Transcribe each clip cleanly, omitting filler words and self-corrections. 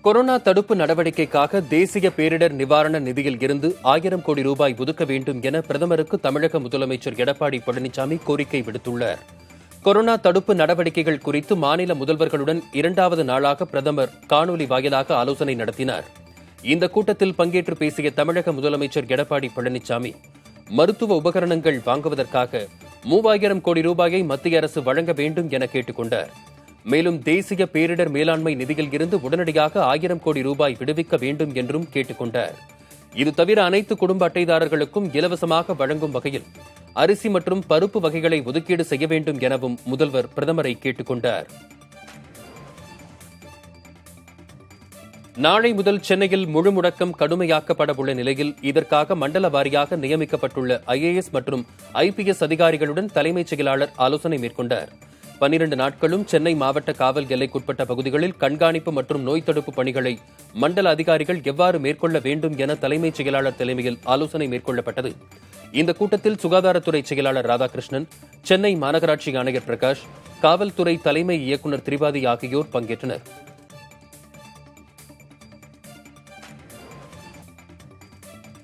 Corona தடுப்பு நடவடிக்கைக்காக தேசிய பேரிடர் நிவாரண நிதியில் இருந்து 1000 கோடி ரூபாய் ஒதுக்க வேண்டும் என பிரதமருக்கு தமிழக முதலமைச்சர் எடப்பாடி பழனிசாமி கோரிக்கை விடுத்துள்ளார். கொரோனா தடுப்பு நடவடிக்கைகள் குறித்து மாநில முதல்வர்களுடன் 2வது நாளாக பிரதமர் காணொலி வாயிலாக ஆலோசனை நடத்தினார். இந்த கூட்டத்தில் பங்கேற்று பேசிய தமிழக முதலமைச்சர் எடப்பாடி பழனிசாமி, மருத்துவ உபகரணங்கள் வாங்குவதற்காக 3000 கோடி ரூபாயை மத்திய அரசு வழங்க வேண்டும் என கேட்டுக் கொண்டார். மேலும் தேசிய பேரிடர் மேலாண்மை நிதியில் இருந்து உடனடியாக 1000 கோடி ரூபாய் விடுவிக்க வேண்டும் என்றும் கேட்டுக் கொண்டார். இது தவிர அனைத்து குடும்ப அட்டைதாரர்களுக்கும் இலவசமாக வழங்கும் வகையில் அரிசி மற்றும் பருப்பு வகைகளை ஒதுக்கீடு செய்ய வேண்டும் எனவும் முதல்வர் பிரதமரை கேட்டுக் கொண்டார். நாளை முதல் சென்னையில் முழு முடக்கம் கடுமையாக்கப்பட உள்ள நிலையில் இதற்காக மண்டல வாரியாக நியமிக்கப்பட்டுள்ள IAS மற்றும் IPS அதிகாரிகளுடன் தலைமைச் செயலாளர் ஆலோசனை மேற்கொண்டார். 12 நாட்களும் சென்னை மாவட்ட காவல் எல்லைக்குட்பட்ட பகுதிகளில் கண்காணிப்பு மற்றும் நோய் தடுப்பு பணிகளை மண்டல அதிகாரிகள் எவ்வாறு மேற்கொள்ள வேண்டும் என தலைமைச் செயலாளர் தலைமையில் ஆலோசனை மேற்கொள்ளப்பட்டது. இந்த கூட்டத்தில் சுகாதாரத்துறை செயலாளர் ராதாகிருஷ்ணன், சென்னை மாநகராட்சி ஆணையர் பிரகாஷ், காவல்துறை தலைமை இயக்குநர் திரிபாதி ஆகியோர் பங்கேற்றனர்.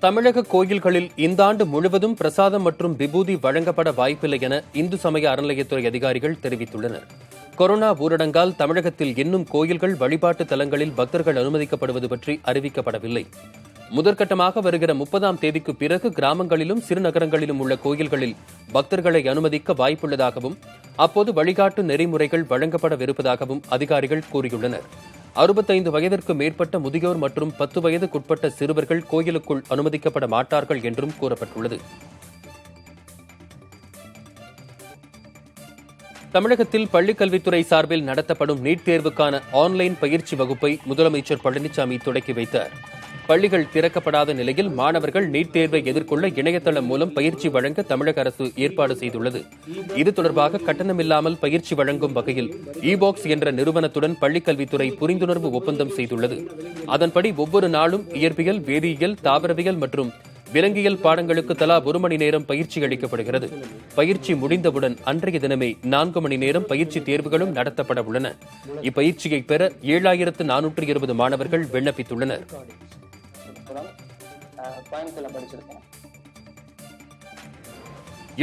தமிழக கோயில்களில் இந்த ஆண்டு முழுவதும் பிரசாதம் மற்றும் விபூதி வழங்கப்பட வாய்ப்பில்லை என இந்து சமய அறநிலையத்துறை அதிகாரிகள் தெரிவித்துள்ளனர். கொரோனா ஊரடங்கால் தமிழகத்தில் இன்னும் கோயில்கள் வழிபாட்டு தலங்களில் பக்தர்கள் அனுமதிக்கப்படுவது பற்றி அறிவிக்கப்படவில்லை. முதற்கட்டமாக வருகிற 30ஆம் தேதிக்கு பிறகு கிராமங்களிலும் சிறுநகரங்களிலும் உள்ள கோயில்களில் பக்தர்களை அனுமதிக்க வாய்ப்புள்ளதாகவும் அப்போது வழிகாட்டு நெறிமுறைகள் வழங்கப்படவிருப்பதாகவும் அதிகாரிகள் கூறியுள்ளனர். 65 வயதிற்கு மேற்பட்ட முதியோர் மற்றும் 10 வயதுக்குட்பட்ட சிறுவர்கள் கோயிலுக்குள் அனுமதிக்கப்பட மாட்டார்கள் என்றும் கூறப்பட்டுள்ளது. தமிழகத்தில் பள்ளிக்கல்வித்துறை சார்பில் நடத்தப்படும் நீட் தேர்வுக்கான ஆன்லைன் பயிற்சி வகுப்பை முதலமைச்சர் பழனிசாமி தொடக்கி வைத்தார். பள்ளிகள் திறக்கப்படாத நிலையில் மாணவர்கள் நீட் தேர்வை எதிர்கொள்ள இணையதளம் மூலம் பயிற்சி வழங்க தமிழக அரசு ஏற்பாடு செய்துள்ளது. இது தொடர்பாக கட்டணமில்லாமல் பயிற்சி வழங்கும் வகையில் இபாக்ஸ் என்ற நிறுவனத்துடன் பள்ளிக்கல்வித்துறை புரிந்துணர்வு ஒப்பந்தம் செய்துள்ளது. அதன்படி ஒவ்வொரு நாளும் இயற்பியல், வேதியியல், தாவரவியல் மற்றும் விலங்கியல் பாடங்களுக்கு தலா 1 மணி நேரம் பயிற்சி அளிக்கப்படுகிறது. பயிற்சி முடிந்தவுடன் அன்றைய தினமே 4 மணி நேரம் பயிற்சி தேர்வுகளும் நடத்தப்பட உள்ளன. இப்பயிற்சியை பெற 7420 மாணவர்கள் விண்ணப்பித்துள்ளனர்.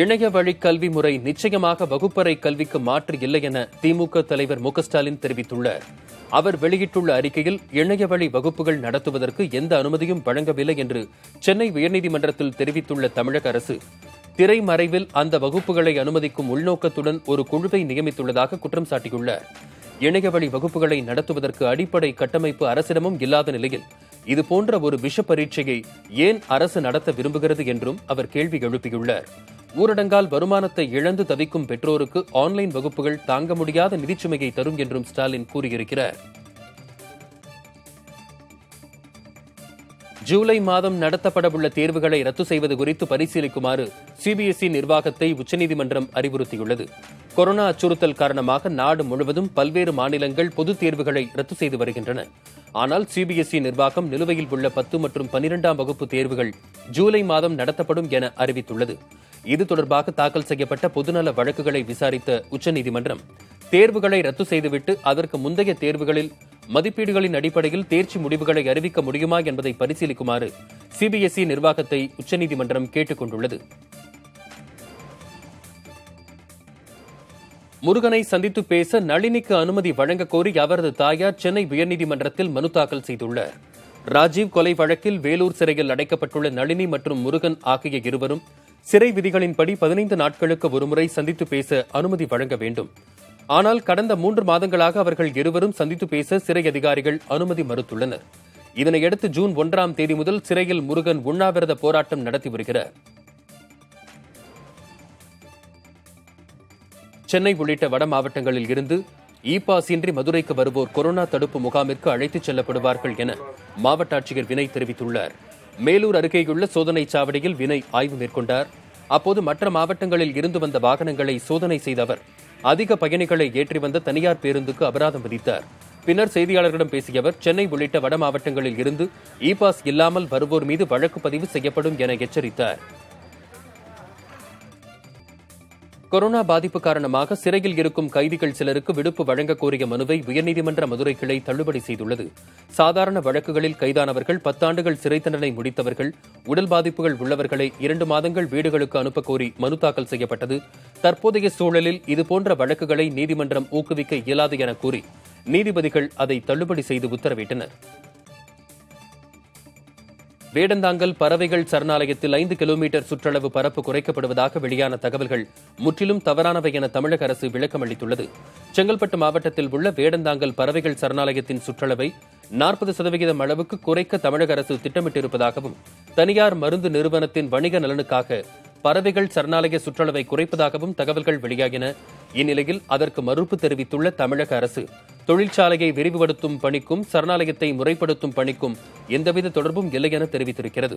இணைய வழி கல்வி முறை நிச்சயமாக வகுப்பறை கல்விக்கு மாற்று இல்லை என திமுக தலைவர் மு க ஸ்டாலின் தெரிவித்துள்ளார். அவர் வெளியிட்டுள்ள அறிக்கையில், இணைய வழி வகுப்புகள் நடத்துவதற்கு எந்த அனுமதியும் வழங்கவில்லை என்று சென்னை உயர்நீதிமன்றத்தில் தெரிவித்துள்ள தமிழக அரசு, திரைமறைவில் அந்த வகுப்புகளை அனுமதிக்கும் உள்நோக்கத்துடன் ஒரு குழுவை நியமித்துள்ளதாக குற்றம் சாட்டியுள்ளார். இணையவழி வகுப்புகளை நடத்துவதற்கு அடிப்படை கட்டமைப்பு அரசிடமும் இல்லாத நிலையில் இதுபோன்ற ஒரு விஷ பரீட்சையை ஏன் அரசு நடத்த விரும்புகிறது என்றும் அவர் கேள்வி எழுப்பியுள்ளார். ஊரடங்கால் வருமானத்தை இழந்து தவிக்கும் பெற்றோருக்கு ஆன்லைன் வகுப்புகள் தாங்க முடியாத நிதிச்சுமையை தரும் என்றும் ஸ்டாலின் கூறியிருக்கிறார். ஜூலை மாதம் நடத்தப்படவுள்ள தேர்வுகளை ரத்து செய்வது குறித்து பரிசீலிக்குமாறு CBSE நிர்வாகத்தை உச்சநீதிமன்றம் அறிவுறுத்தியுள்ளது. கொரோனா அச்சுறுத்தல் காரணமாக நாடு முழுவதும் பல்வேறு மாநிலங்கள் பொதுத் தேர்வுகளை ரத்து செய்து வருகின்றன. ஆனால் CBSE நிர்வாகம் நிலுவையில் உள்ள 10 மற்றும் 12ஆம் வகுப்பு தேர்வுகள் ஜூலை மாதம் நடத்தப்படும் என அறிவித்துள்ளது. இது தொடர்பாக தாக்கல் செய்யப்பட்ட பொதுநல வழக்குகளை விசாரித்த உச்சநீதிமன்றம் தேர்வுகளை ரத்து செய்துவிட்டு அதற்கு முந்தைய தேர்வுகளில் மதிப்பீடுகளின் அடிப்படையில் தேர்ச்சி முடிவுகளை அறிவிக்க முடியுமா என்பதை பரிசீலிக்குமாறு CBSE நிர்வாகத்தை உச்சநீதிமன்றம் கேட்டுக் கொண்டுள்ளது. முருகனை சந்தித்து பேச நளினிக்கு அனுமதி வழங்கக் கோரி அவரது தாயார் சென்னை உயர்நீதிமன்றத்தில் மனு தாக்கல் செய்துள்ளார். ராஜீவ் கொலை வழக்கில் வேலூர் சிறையில் அடைக்கப்பட்டுள்ள நளினி மற்றும் முருகன் ஆகிய இருவரும் சிறை விதிகளின்படி 15 நாட்களுக்கு ஒருமுறை சந்தித்து பேச அனுமதி வழங்க வேண்டும். ஆனால் கடந்த 3 மாதங்களாக அவர்கள் இருவரும் சந்தித்து பேச சிறை அதிகாரிகள் அனுமதி மறுத்துள்ளனர். இதனையடுத்து ஜூன் 1ஆம் தேதி முதல் சிறையில் முருகன் உண்ணாவிரத போராட்டம் நடத்தி வருகிறார். சென்னை உள்ளிட்ட வட மாவட்டங்களில் இருந்து இ-பாஸ் இன்றி மதுரைக்கு வருவோர் கொரோனா தடுப்பு முகாமிற்கு அழைத்துச் செல்லப்படுவார்கள் என மாவட்ட ஆட்சியர் வினய் தெரிவித்துள்ளார். மேலூர் அருகேயுள்ள சோதனைச் சாவடியில் வினய் ஆய்வு மேற்கொண்டார். அப்போது மற்ற மாவட்டங்களில் இருந்து வந்த வாகனங்களை சோதனை செய்த அவர் அதிக பயணிகளை ஏற்றி வந்த தனியார் பேருந்துக்கு அபராதம் விதித்தார். பின்னர் செய்தியாளர்களிடம் பேசிய அவர், சென்னை உள்ளிட்ட வட மாவட்டங்களில் இருந்து இ-பாஸ் இல்லாமல் வருவோர் மீது வழக்கு பதிவு செய்யப்படும் என எச்சரித்தார். கொரோனா பாதிப்பு காரணமாக சிறையில் இருக்கும் கைதிகள் சிலருக்கு விடுப்பு வழங்கக் கோரிய மனுவை உயர்நீதிமன்ற மதுரை கிளை தள்ளுபடி செய்துள்ளது. சாதாரண வழக்குகளில் கைதானவர்கள், 10 ஆண்டுகள் சிறை தண்டனை முடித்தவர்கள், உடல் பாதிப்புகள் உள்ளவர்களை 2 மாதங்கள் வீடுகளுக்கு அனுப்பக் கோரி மனு தாக்கல் செய்யப்பட்டது. தற்போதைய சூழலில் இதுபோன்ற வழக்குகளை நீதிமன்றம் ஊக்குவிக்க இயலாது என கூறி நீதிபதிகள் அதை தள்ளுபடி செய்து உத்தரவிட்டனர். வேடந்தாங்கல் பறவைகள் சரணாலயத்தில் 5 கிலோமீட்டர் சுற்றளவு பரப்பு குறைக்கப்படுவதாக வெளியான தகவல்கள் முற்றிலும் தவறானவை என தமிழக அரசு விளக்கம் அளித்துள்ளது. செங்கல்பட்டு மாவட்டத்தில் உள்ள வேடந்தாங்கல் பறவைகள் சரணாலயத்தின் சுற்றளவை 40% அளவுக்கு குறைக்க தமிழக அரசு திட்டமிட்டிருப்பதாகவும், தனியார் மருந்து நிறுவனத்தின் வணிக நலனுக்காக பறவைகள் சரணாலய சுற்றளவை குறைப்பதாகவும் தகவல்கள் வெளியாகின. இந்நிலையில் அதற்கு மறுப்பு தெரிவித்துள்ள தமிழக அரசு, தொழிற்சாலையை விரிவுபடுத்தும் பணிக்கும் சரணாலயத்தை முறைப்படுத்தும் பணிக்கும் எந்தவித தொடர்பும் இல்லை என தெரிவித்திருக்கிறது.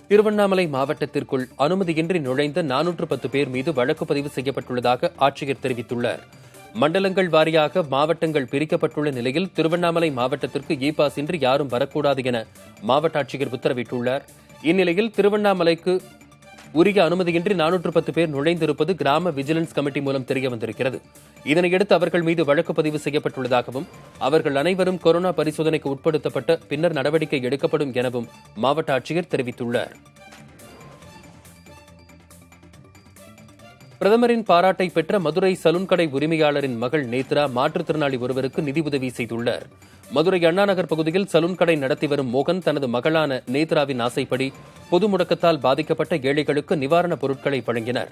திருவண்ணாமலை மாவட்டத்திற்குள் அனுமதியின்றி நுழைந்த 410 பேர் மீது வழக்கு பதிவு செய்யப்பட்டுள்ளதாக ஆட்சியர் தெரிவித்துள்ளார். மண்டலங்கள் வாரியாக மாவட்டங்கள் பிரிக்கப்பட்டுள்ள நிலையில் திருவண்ணாமலை மாவட்டத்திற்கு இ-பாஸ் இன்றி யாரும் வரக்கூடாது என மாவட்ட ஆட்சியர் உத்தரவிட்டுள்ளார். இந்நிலையில் திருவண்ணாமலைக்கு உரிய அனுமதியின்றி 410 பேர் நுழைந்திருப்பது கிராம விஜிலன்ஸ் கமிட்டி மூலம் தெரியவந்திருக்கிறது. இதனையடுத்து அவர்கள் மீது வழக்கு பதிவு செய்யப்பட்டுள்ளதாகவும், அவர்கள் அனைவரும் கொரோனா பரிசோதனைக்கு உட்படுத்தப்பட்ட பின்னர் நடவடிக்கை எடுக்கப்படும் எனவும் மாவட்ட ஆட்சியர் தெரிவித்துள்ளார். பிரதமரின் பாராட்டை பெற்ற மதுரை சலூன் கடை உரிமையாளரின் மகள் நேத்ரா மாற்றுத்திறனாளி ஒருவருக்கு நிதியுதவி செய்துள்ளார். மதுரை அண்ணாநகர் பகுதியில் சலூன் கடை நடத்தி வரும் மோகன் தனது மகளான நேத்ராவின் ஆசைப்படி பொது முடக்கத்தால் பாதிக்கப்பட்ட ஏழைகளுக்கு நிவாரணப் பொருட்களை வழங்கினர்.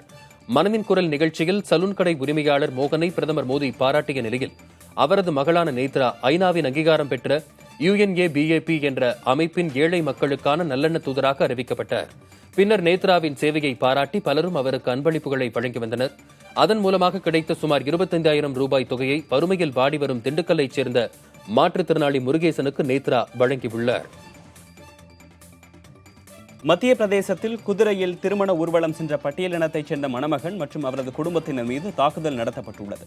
மனதின் குரல் நிகழ்ச்சியில் சலூன் கடை உரிமையாளர் மோகனை பிரதமர் மோடி பாராட்டிய நிலையில் அவரது மகளான நேத்ரா ஐநாவின் அங்கீகாரம் பெற்ற UNABAP என்ற அமைப்பின் ஏழை மக்களுக்கான நல்லெண்ண தூதராக அறிவிக்கப்பட்டார். பின்னர் நேத்ராவின் சேவையை பாராட்டி பலரும் அவருக்கு அன்பளிப்புகளை வழங்கி வந்தனர். அதன் மூலமாக கிடைத்த சுமார் 25,000 ரூபாய் தொகையை வறுமையில் வாடி வரும் திண்டுக்கல்லைச் சேர்ந்த மாற்றுத்திறனாளி முருகேசனுக்கு நேத்ரா வழங்கியுள்ளார். மத்திய பிரதேசத்தில் குதிரையில் திருமண ஊர்வலம் சென்ற பட்டியலினத்தைச் சேர்ந்த மணமகன் மற்றும் அவரது குடும்பத்தினர் மீது தாக்குதல் நடத்தப்பட்டுள்ளது.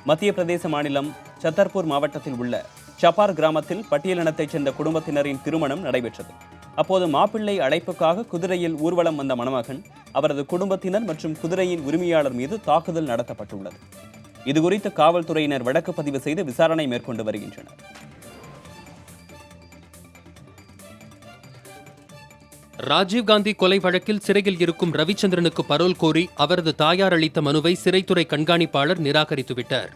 மத்திய பிரதேச மாநிலம் சத்தர்பூர் மாவட்டத்தில் உள்ள சப்பார் கிராமத்தில் பட்டியலினத்தைச் சேர்ந்த குடும்பத்தினரின் திருமணம் நடைபெற்றது. அப்போது மாப்பிள்ளை அழைப்புக்காக குதிரையில் ஊர்வலம் வந்த மணமகன், அவரது குடும்பத்தினர் மற்றும் குதிரையின் உரிமையாளர் மீது தாக்குதல் நடத்தப்பட்டுள்ளது. இதுகுறித்து காவல்துறையினர் வழக்கு பதிவு செய்து விசாரணை மேற்கொண்டு வருகின்றனர். ராஜீவ்காந்தி கொலை வழக்கில் சிறையில் இருக்கும் ரவிச்சந்திரனுக்கு பரோல் கோரி அவரது தாயார் அளித்த மனுவை சிறைத்துறை கண்காணிப்பாளர் நிராகரித்துவிட்டார்.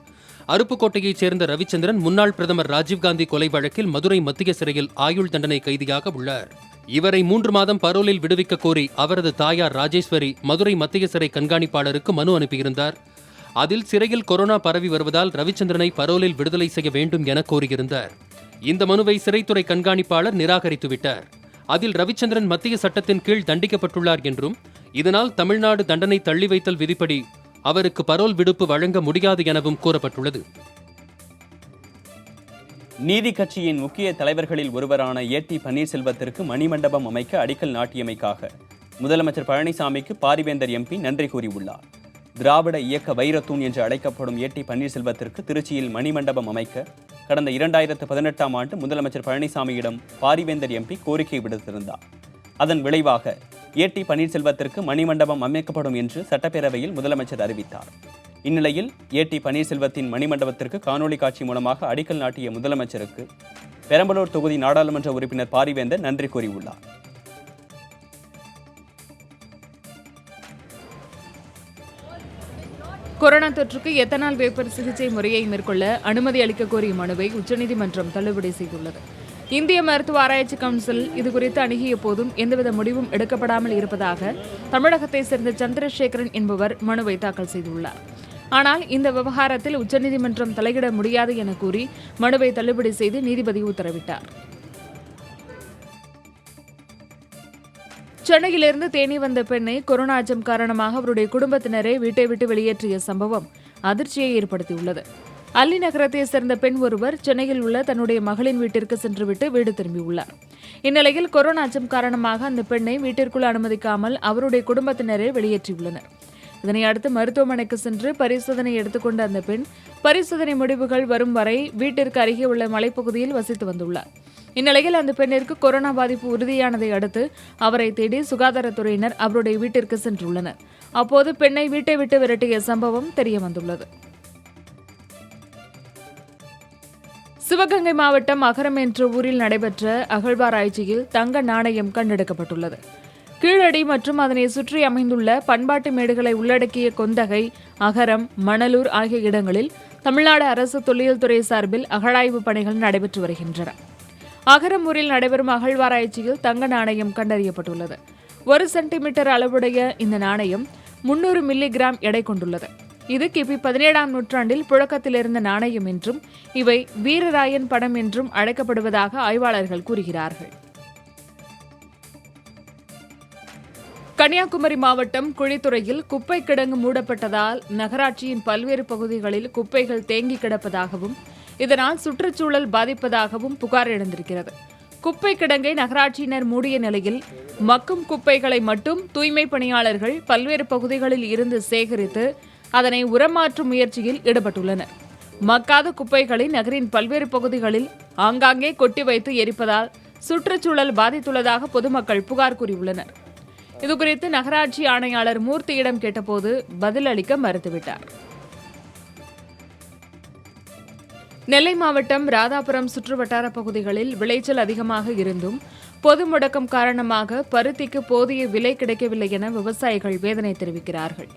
அருப்புக்கோட்டையைச் சேர்ந்த ரவிச்சந்திரன் முன்னாள் பிரதமர் ராஜீவ்காந்தி கொலை வழக்கில் மதுரை மத்திய சிறையில் ஆயுள் தண்டனை கைதியாக உள்ளார். இவரை 3 மாதம் பரோலில் விடுவிக்க கோரி அவரது தாயார் ராஜேஸ்வரி மதுரை மத்திய சிறை கண்காணிப்பாளருக்கு மனு அனுப்பியிருந்தார். அதில் சிறையில் கொரோனா பரவி வருவதால் ரவிச்சந்திரனை பரோலில் விடுதலை செய்ய வேண்டும் என கோரியிருந்தார். இந்த மனுவை சிறைத்துறை கண்காணிப்பாளர் நிராகரித்துவிட்டார். அதில் ரவிச்சந்திரன் மத்திய சட்டத்தின் கீழ் தண்டிக்கப்பட்டுள்ளார் என்றும், இதனால் தமிழ்நாடு தண்டனை தள்ளி வைத்தல் விதிப்படி அவருக்கு பரோல் விடுப்பு வழங்க முடியாது எனவும் கூறப்பட்டுள்ளது. நீதி கட்சியின் முக்கிய தலைவர்களில் ஒருவரான ஏ.டி. பன்னீர்செல்வத்திற்கு மணிமண்டபம் அமைக்க அடிக்கல் நாட்டியமைக்காக முதலமைச்சர் பழனிசாமிக்கு பாரிவேந்தர் எம்பி நன்றி கூறியுள்ளார். திராவிட இயக்க வைரத்தூண் என்று அழைக்கப்படும் ஏ.டி. பன்னீர்செல்வத்திற்கு திருச்சியில் மணிமண்டபம் அமைக்க கடந்த 2018ஆம் ஆண்டு முதலமைச்சர் பழனிசாமியிடம் பாரிவேந்தர் எம்பி கோரிக்கை விடுத்திருந்தார். அதன் விளைவாக ஏ.டி. பன்னீர்செல்வத்திற்கு மணிமண்டபம் அமைக்கப்படும் என்று சட்டப்பேரவையில் முதலமைச்சர் அறிவித்தார். இந்நிலையில் ஏ.டி. பன்னீர்செல்வத்தின் மணிமண்டபத்திற்கு காணொலி காட்சி மூலமாக அடிக்கல் நாட்டிய முதலமைச்சருக்கு பெரம்பலூர் தொகுதி நாடாளுமன்ற உறுப்பினர் பாரிவேந்தர் நன்றி கூறியுள்ளார். கொரோனா தொற்றுக்கு எத்தனால் வேப்பர் சிகிச்சை முறையை மேற்கொள்ள அனுமதி அளிக்க கோரிய மனுவை உச்சநீதிமன்றம் தள்ளுபடி செய்துள்ளது. இந்திய மருத்துவ ஆராய்ச்சி கவுன்சில் இதுகுறித்து அணுகிய போதும் எந்தவித முடிவும் எடுக்கப்படாமல் இருப்பதாக தமிழகத்தை சேர்ந்த சந்திரசேகரன் என்பவர் மனுவை தாக்கல் செய்துள்ளார். ஆனால் இந்த விவகாரத்தில் உச்சநீதிமன்றம் தலையிட முடியாது என கூறி மனுவை தள்ளுபடி செய்து நீதிபதி உத்தரவிட்டார். சென்னையிலிருந்து தேனி வந்த பெண்ணை கொரோனா அச்சம் காரணமாக அவருடைய குடும்பத்தினரை வீட்டை விட்டு வெளியேற்றிய சம்பவம் அதிர்ச்சியை ஏற்படுத்தியுள்ளது. அல்லி நகரத்தை சேர்ந்த பெண் ஒருவர் சென்னையில் உள்ள தன்னுடைய மகளின் வீட்டிற்கு சென்றுவிட்டு வீடு திரும்பியுள்ளார். இந்நிலையில் கொரோனா அச்சம் காரணமாக அந்த பெண்ணை வீட்டிற்குள் அனுமதிக்காமல் அவருடைய குடும்பத்தினரை வெளியேற்றியுள்ளனர். இதனை அடுத்து மருத்துவமனைக்கு சென்று பரிசோதனை எடுத்துக்கொண்ட அந்த பெண் பரிசோதனை முடிவுகள் வரும் வரை வீட்டிற்கு அருகே உள்ள மலைப்பகுதியில் வசித்து வந்துள்ளார். இந்நிலையில் அந்த பெண்ணிற்கு கொரோனா பாதிப்பு உறுதியானதை அடுத்து அவரை தேடி சுகாதாரத்துறையினர் அவருடைய வீட்டிற்கு சென்றுள்ளனர். அப்போது பெண்ணை வீட்டை விட்டு விரட்டிய சம்பவம் தெரியவந்துள்ளது. சிவகங்கை மாவட்டம் அகரம் என்ற ஊரில் நடைபெற்ற அகழ்வாராய்ச்சியில் தங்க நாணயம் கண்டெடுக்கப்பட்டுள்ளது. கீழடி மற்றும் அதனை சுற்றி அமைந்துள்ள பண்பாட்டு மேடுகளை உள்ளடக்கிய கொந்தகை, அகரம், மணலூர் ஆகிய இடங்களில் தமிழ்நாடு அரசு தொல்லியல் துறை சார்பில் அகழாய்வு பணிகள் நடைபெற்று வருகின்றன. அகரம் ஊரில் நடைபெறும் அகழ்வாராய்ச்சியில் தங்க நாணயம் கண்டறியப்பட்டுள்ளது. 1 சென்டிமீட்டர் அளவுடைய இந்த நாணயம் 300 மில்லிகிராம் எடை கொண்டுள்ளது. இது கிபி 17ஆம் நூற்றாண்டில் புழக்கத்தில் இருந்த நாணயம் என்றும் இவை வீரராயன் படம் என்றும் அழைக்கப்படுவதாக ஆய்வாளர்கள் கூறுகிறார்கள். கன்னியாகுமரி மாவட்டம் குழித்துறையில் குப்பை கிடங்கு மூடப்பட்டதால் நகராட்சியின் பல்வேறு பகுதிகளில் குப்பைகள் தேங்கி கிடப்பதாகவும் இதனால் சுற்றுச்சூழல் பாதிப்பதாகவும் புகார் எழுந்திருக்கிறது. குப்பை கிடங்கை நகராட்சியினர் மூடிய நிலையில் மக்கும் குப்பைகளை மட்டும் தூய்மை பணியாளர்கள் பல்வேறு பகுதிகளில் இருந்து சேகரித்து அதனை உரமாற்றும் முயற்சியில் ஈடுபட்டுள்ளனர். மக்காத குப்பைகளை நகரின் பல்வேறு பகுதிகளில் ஆங்காங்கே கொட்டி வைத்து எரிப்பதால் சுற்றுச்சூழல் பாதித்துள்ளதாக பொதுமக்கள் புகார் கூறியுள்ளனர். இதுகுறித்து நகராட்சி ஆணையாளர் மூர்த்தியிடம் கேட்டபோது பதிலளிக்க மறுத்துவிட்டார். நெல்லை மாவட்டம் ராதாபுரம் சுற்றுவட்டார பகுதிகளில் விளைச்சல் அதிகமாக இருந்தும் பொது முடக்கம் காரணமாக பருத்திக்கு போதிய விலை கிடைக்கவில்லை என விவசாயிகள் வேதனை தெரிவிக்கிறார்கள்.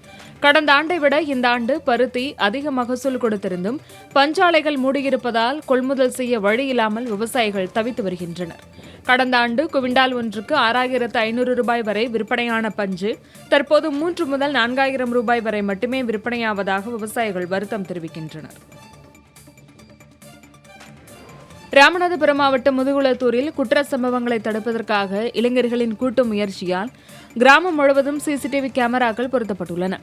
கடந்த ஆண்டை விட இந்த ஆண்டு பருத்தி அதிக மகசூல் கொடுத்திருந்தும் பஞ்சாலைகள் மூடியிருப்பதால் கொள்முதல் செய்ய வழியில்லாமல் விவசாயிகள் தவித்து வருகின்றனர். கடந்த ஆண்டு குவிண்டால் ஒன்றுக்கு 6,500 ரூபாய் வரை விற்பனையான பஞ்சு தற்போது 3 முதல் 4,000 ரூபாய் வரை மட்டுமே விற்பனையாவதாக விவசாயிகள் வருத்தம் தெரிவிக்கின்றனர். ராமநாதபுரம் மாவட்டம் முதுகுளத்தூரில் குற்ற சம்பவங்களை தடுப்பதற்காக இளைஞர்களின் கூட்டு முயற்சியால் கிராமம் முழுவதும் சிசிடிவி கேமராக்கள் பொருத்தப்பட்டுள்ளன.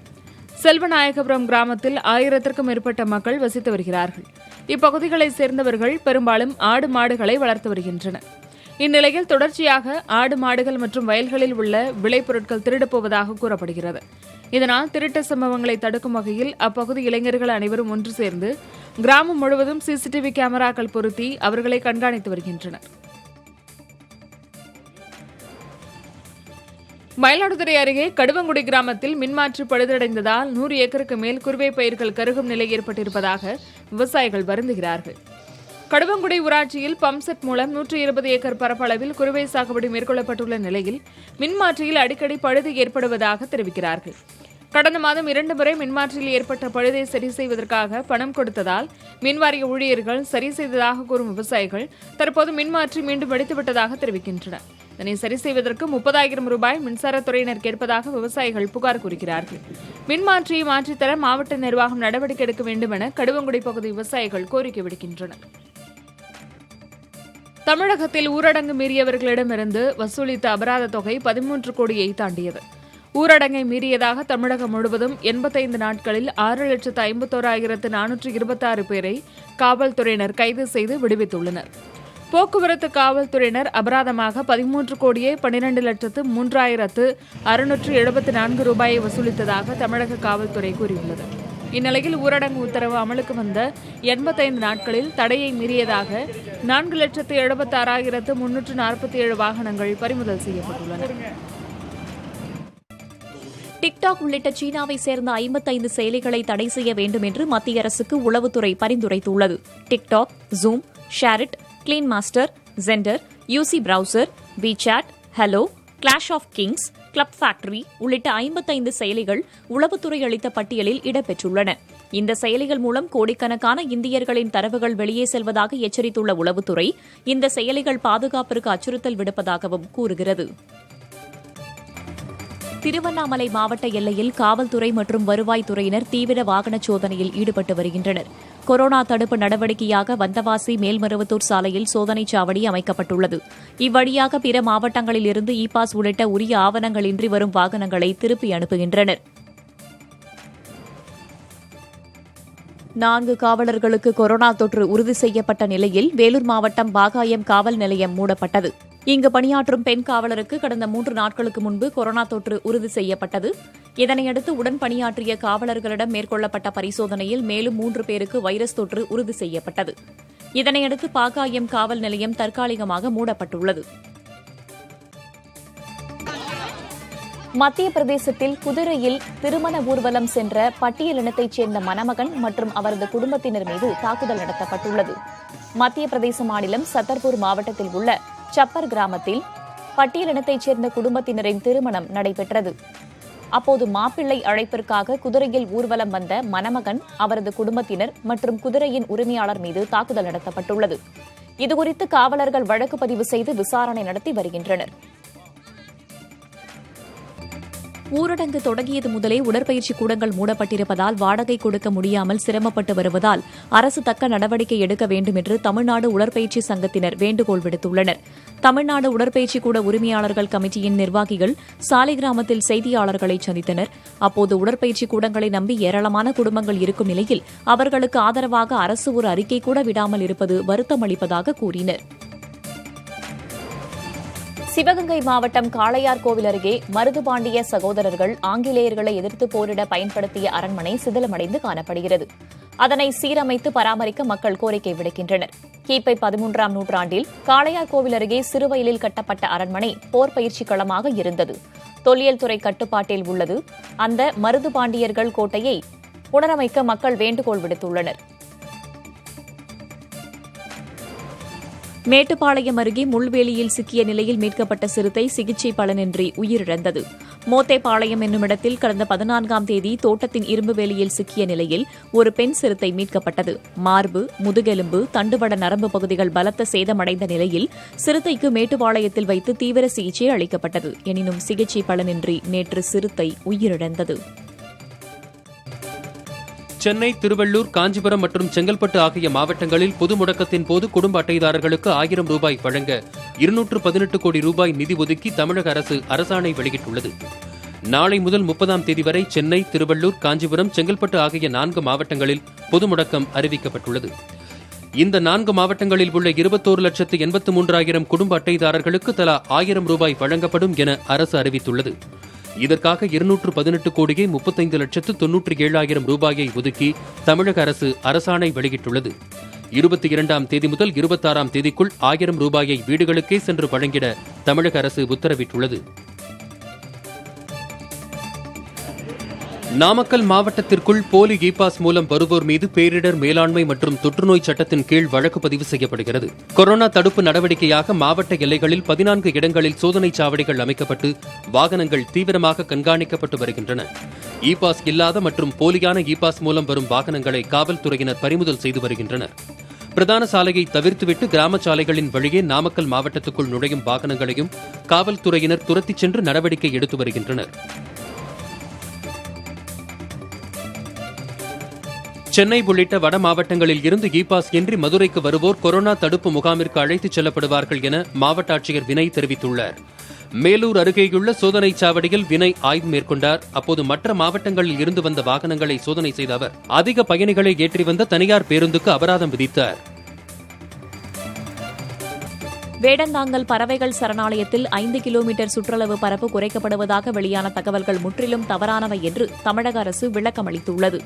செல்வநாயகபுரம் கிராமத்தில் 1000க்கும் மேற்பட்ட மக்கள் வசித்து வருகிறார்கள். இப்பகுதிகளைச் சேர்ந்தவர்கள் பெரும்பாலும் ஆடு மாடுகளை வளர்த்து வருகின்றனர். இந்நிலையில் தொடர்ச்சியாக ஆடு மாடுகள் மற்றும் வயல்களில் உள்ள விளைபொருட்கள் திருடப்போவதாக கூறப்படுகிறது. இதனால் திருட்டு சம்பவங்களை தடுக்கும் வகையில் அப்பகுதி இளைஞர்கள் அனைவரும் ஒன்று சேர்ந்து கிராமம் முழுவதும் சிசிடிவி கேமராக்கள் பொருத்தி அவர்களை கண்காணித்து வருகின்றனர். மயிலாடுதுறை அருகே கடுவங்குடி கிராமத்தில் மின்மாற்றி பழுதடைந்ததால் 100 ஏக்கருக்கு மேல் குறுவை பயிர்கள் கருகும் நிலை ஏற்பட்டிருப்பதாக விவசாயிகள் வருந்துகிறார்கள். கடுவங்குடி ஊராட்சியில் பம்ப்செட் மூலம் 120 ஏக்கர் பரப்பளவில் குறுவை சாகுபடி மேற்கொள்ளப்பட்டுள்ள நிலையில் மின்மாற்றியில் அடிக்கடி பழுது ஏற்படுவதாக தெரிவிக்கிறார்கள். கடந்த மாதம் 2 முறை மின்மாற்றியில் ஏற்பட்ட பழுதை சரி செய்வதற்காக பணம் கொடுத்ததால் மின்வாரிய ஊழியர்கள் சரி செய்ததாக கூறும் விவசாயிகள் தற்போது மின்மாற்றி மீண்டும் வெடித்துவிட்டதாக தெரிவிக்கின்றனர். இதனை சரி செய்வதற்கு 30,000 ரூபாய் மின்சாரத்துறையினர் கேட்பதாக விவசாயிகள் புகார் கூறுகிறார்கள். மின்மாற்றியை மாற்றித்தர மாவட்ட நிர்வாகம் நடவடிக்கை எடுக்க வேண்டும் என கடுவங்குடி பகுதி விவசாயிகள் கோரிக்கை விடுக்கின்றனர். தமிழகத்தில் ஊரடங்கு மீறியவர்களிடமிருந்து வசூலித்த அபராத தொகை 13 கோடியை தாண்டியது. ஊரடங்கை மீறியதாக தமிழகம் முழுவதும் 85 நாட்களில் 6,51,426 பேரை காவல்துறையினர் கைது செய்து விடுவித்துள்ளனர். போக்குவரத்து காவல்துறையினர் அபராதமாக 13,12,03,674 ரூபாயை வசூலித்ததாக தமிழக காவல்துறை கூறியுள்ளது. இந்நிலையில் ஊரடங்கு உத்தரவு அமலுக்கு வந்த 85 நாட்களில் தடையை மீறியதாக 4,76,347 வாகனங்கள் பறிமுதல் செய்யப்பட்டுள்ளன. டிக்டாக் உள்ளிட்ட சீனாவை சேர்ந்த 55 செயலிகளை தடை செய்ய வேண்டும் என்று மத்திய அரசுக்கு உளவுத்துறை பரிந்துரைத்துள்ளது. TikTok, Zoom, SHAREit, Clean Master, Xender, UC Browser, WeChat, Helo, Clash of Kings, Club Factory உள்ளிட்ட 55 செயலிகள் உளவுத்துறை அளித்த பட்டியலில் இடம்பெற்றுள்ளன. இந்த செயலிகள் மூலம் கோடிக்கணக்கான இந்தியர்களின் தரவுகள் வெளியே செல்வதாக எச்சரித்துள்ள உளவுத்துறை இந்த செயலிகள் பாதுகாப்பிற்கு அச்சுறுத்தல் விடுப்பதாகவும் கூறுகிறது. திருவண்ணாமலை மாவட்ட எல்லையில் காவல்துறை மற்றும் வருவாய்த்துறையினர் தீவிர வாகன சோதனையில் ஈடுபட்டு வருகின்றனர். கொரோனா தடுப்பு நடவடிக்கையாக வந்தவாசி மேல்மருவத்தூர் சாலையில் சோதனைச் சாவடி அமைக்கப்பட்டுள்ளது. இவ்வழியாக பிற மாவட்டங்களில் இருந்து இ பாஸ் உள்ளிட்ட உரிய ஆவணங்களின்றி வரும் வாகனங்களை திருப்பி அனுப்புகின்றனர். 4 காவலர்களுக்கு கொரோனா தொற்று உறுதி செய்யப்பட்ட நிலையில் வேலூர் மாவட்டம் பாகாயம் காவல் நிலையம் மூடப்பட்டது. இங்கு பணியாற்றும் பெண் காவலருக்கு கடந்த 3 நாட்களுக்கு முன்பு கொரோனா தொற்று உறுதி செய்யப்பட்டது. இதனையடுத்து உடன் பணியாற்றிய காவலர்களிடம் மேற்கொள்ளப்பட்ட பரிசோதனையில் மேலும் 3 பேருக்கு வைரஸ் தொற்று உறுதி செய்யப்பட்டது. இதனையடுத்து பாகாயம் காவல் நிலையம் தற்காலிகமாக மூடப்பட்டுள்ளது. மத்திய பிரதேசத்தில் குதிரையில் திருமண ஊர்வலம் சென்ற பட்டியலினத்தைச் சேர்ந்த மணமகன் மற்றும் அவரது குடும்பத்தினர் மீது தாக்குதல் நடத்தப்பட்டுள்ளது. மத்திய பிரதேச மாநிலம் சத்தர்பூர் மாவட்டத்தில் உள்ள சப்பர் கிராமத்தில் பட்டியலினத்தைச் சேர்ந்த குடும்பத்தினரின் திருமணம் நடைபெற்றது. அப்போது மாப்பிள்ளை அழைப்பிற்காக குதிரையில் ஊர்வலம் வந்த மணமகன், அவரது குடும்பத்தினர் மற்றும் குதிரையின் உரிமையாளர் மீது தாக்குதல் நடத்தப்பட்டுள்ளது. இதுகுறித்து காவலர்கள் வழக்கு பதிவு செய்து விசாரணை நடத்தி வருகின்றனர். ஊரடங்கு தொடங்கியது முதலே உடற்பயிற்சி கூடங்கள் மூடப்பட்டிருப்பதால் வாடகை கொடுக்க முடியாமல் சிரமப்பட்டு வருவதால் அரசு தக்க நடவடிக்கை எடுக்க வேண்டும் என்று தமிழ்நாடு உடற்பயிற்சி சங்கத்தினர் வேண்டுகோள் விடுத்துள்ளனர். தமிழ்நாடு உடற்பயிற்சி கூட உரிமையாளர்கள் கமிட்டியின் நிர்வாகிகள் சாலிகிராமத்தில் செய்தியாளர்களை சந்தித்தனர். அப்போது உடற்பயிற்சி கூடங்களை நம்பி ஏராளமான குடும்பங்கள் இருக்கும் நிலையில் அவர்களுக்கு ஆதரவாக அரசு ஒரு அறிக்கை கூட விடாமல் இருப்பது வருத்தம் அளிப்பதாக கூறினர். சிவகங்கை மாவட்டம் காளையார்கோவில் அருகே மருதுபாண்டிய சகோதரர்கள் ஆங்கிலேயர்களை எதிர்த்து போரிட பயன்படுத்திய அரண்மனை சிதிலமடைந்து காணப்படுகிறது. அதனை சீரமைத்து பராமரிக்க மக்கள் கோரிக்கை விடுக்கின்றனர். கிபி 13ஆம் நூற்றாண்டில் காளையார்கோவில் அருகே சிறுவயலில் கட்டப்பட்ட அரண்மனை போர் பயிற்சி களமாக இருந்தது. தொல்லியல் துறை கட்டுப்பாட்டில் உள்ளது. அந்த மருதுபாண்டியர்கள் கோட்டையை புனரமைக்க மக்கள் வேண்டுகோள் விடுத்துள்ளனர். மேட்டுப்பாளையம் அருகே முள்வேலியில் சிக்கிய நிலையில் மீட்கப்பட்ட சிறுத்தை சிகிச்சை பலனின்றி உயிரிழந்தது. மோத்தைப்பாளையம் என்னுமிடத்தில் கடந்த 14ஆம் தேதி தோட்டத்தின் இரும்பு வேலியில் சிக்கிய நிலையில் ஒரு பெண் சிறுத்தை மீட்கப்பட்டது. மார்பு, முதுகெலும்பு, தண்டுவட நரம்பு பகுதிகள் பலத்த சேதமடைந்த நிலையில் சிறுத்தைக்கு மேட்டுப்பாளையத்தில் வைத்து தீவிர சிகிச்சை அளிக்கப்பட்டது. எனினும் சிகிச்சை பலனின்றி நேற்று சிறுத்தை உயிரிழந்தது. சென்னை, திருவள்ளூர், காஞ்சிபுரம் மற்றும் செங்கல்பட்டு ஆகிய மாவட்டங்களில் பொது முடக்கத்தின் போது குடும்ப அட்டைதாரர்களுக்கு 1000 ரூபாய் வழங்க 218 கோடி ரூபாய் நிதி ஒதுக்கி தமிழக அரசு அரசாணை வெளியிட்டுள்ளது. நாளை முதல் 30ஆம் தேதி வரை சென்னை, திருவள்ளூர், காஞ்சிபுரம், செங்கல்பட்டு ஆகிய 4 மாவட்டங்களில் பொது முடக்கம் அறிவிக்கப்பட்டுள்ளது. இந்த 4 மாவட்டங்களில் உள்ள 21,83,000 குடும்ப அட்டைதாரர்களுக்கு தலா 1000 ரூபாய் வழங்கப்படும் என அரசு அறிவித்துள்ளது. இதற்காக 218 கோடியே 35,97,000 ரூபாயை ஒதுக்கி தமிழக அரசு அரசாணை வெளியிட்டுள்ளது. 22ஆம் தேதி முதல் 26ஆம் தேதிக்குள் 1000 ரூபாயை வீடுகளுக்கே சென்று வழங்கிட தமிழக அரசு உத்தரவிட்டுள்ளது. நாமக்கல் மாவட்டத்திற்குள் போலி இ-பாஸ் மூலம் வருவோர் மீது பேரிடர் மேலாண்மை மற்றும் தொற்றுநோய் சட்டத்தின் கீழ் வழக்கு பதிவு செய்யப்படுகிறது. கொரோனா தடுப்பு நடவடிக்கையாக மாவட்ட எல்லைகளில் 14 இடங்களில் சோதனைச் சாவடிகள் அமைக்கப்பட்டு வாகனங்கள் தீவிரமாக கண்காணிக்கப்பட்டு வருகின்றன. இ-பாஸ் இல்லாத மற்றும் போலியான இ-பாஸ் மூலம் வரும் வாகனங்களை காவல்துறையினர் பறிமுதல் செய்து வருகின்றனர். பிரதான சாலையை தவிர்த்துவிட்டு கிராம சாலைகளின் வழியே நாமக்கல் மாவட்டத்துக்குள் நுழையும் வாகனங்களையும் காவல்துறையினர் துரத்திச் சென்று நடவடிக்கை எடுத்து வருகின்றனர். சென்னை உள்ளிட்ட வட மாவட்டங்களில் இருந்து இ-பாஸ் இன்றி மதுரைக்கு வருவோர் கொரோனா தடுப்பு முகாமிற்கு அழைத்துச் செல்லப்படுவார்கள் என மாவட்ட ஆட்சியர் வினய் தெரிவித்துள்ளார். மேலூர் அருகேயுள்ள சோதனைச் சாவடியில் வினய் ஆய்வு மேற்கொண்டார். அப்போது மற்ற மாவட்டங்களில் இருந்து வந்த வாகனங்களை சோதனை செய்த அவர் அதிக பயணிகளை ஏற்றி வந்த தனியார் பேருந்துக்கு அபராதம் விதித்தார். வேடந்தாங்கல் பறவைகள் சரணாலயத்தில் 5 கிலோமீட்டர் சுற்றளவு பரப்பு குறைக்கப்படுவதாக வெளியான தகவல்கள் முற்றிலும் தவறானவை என்று தமிழக அரசு விளக்கமளித்துள்ளது.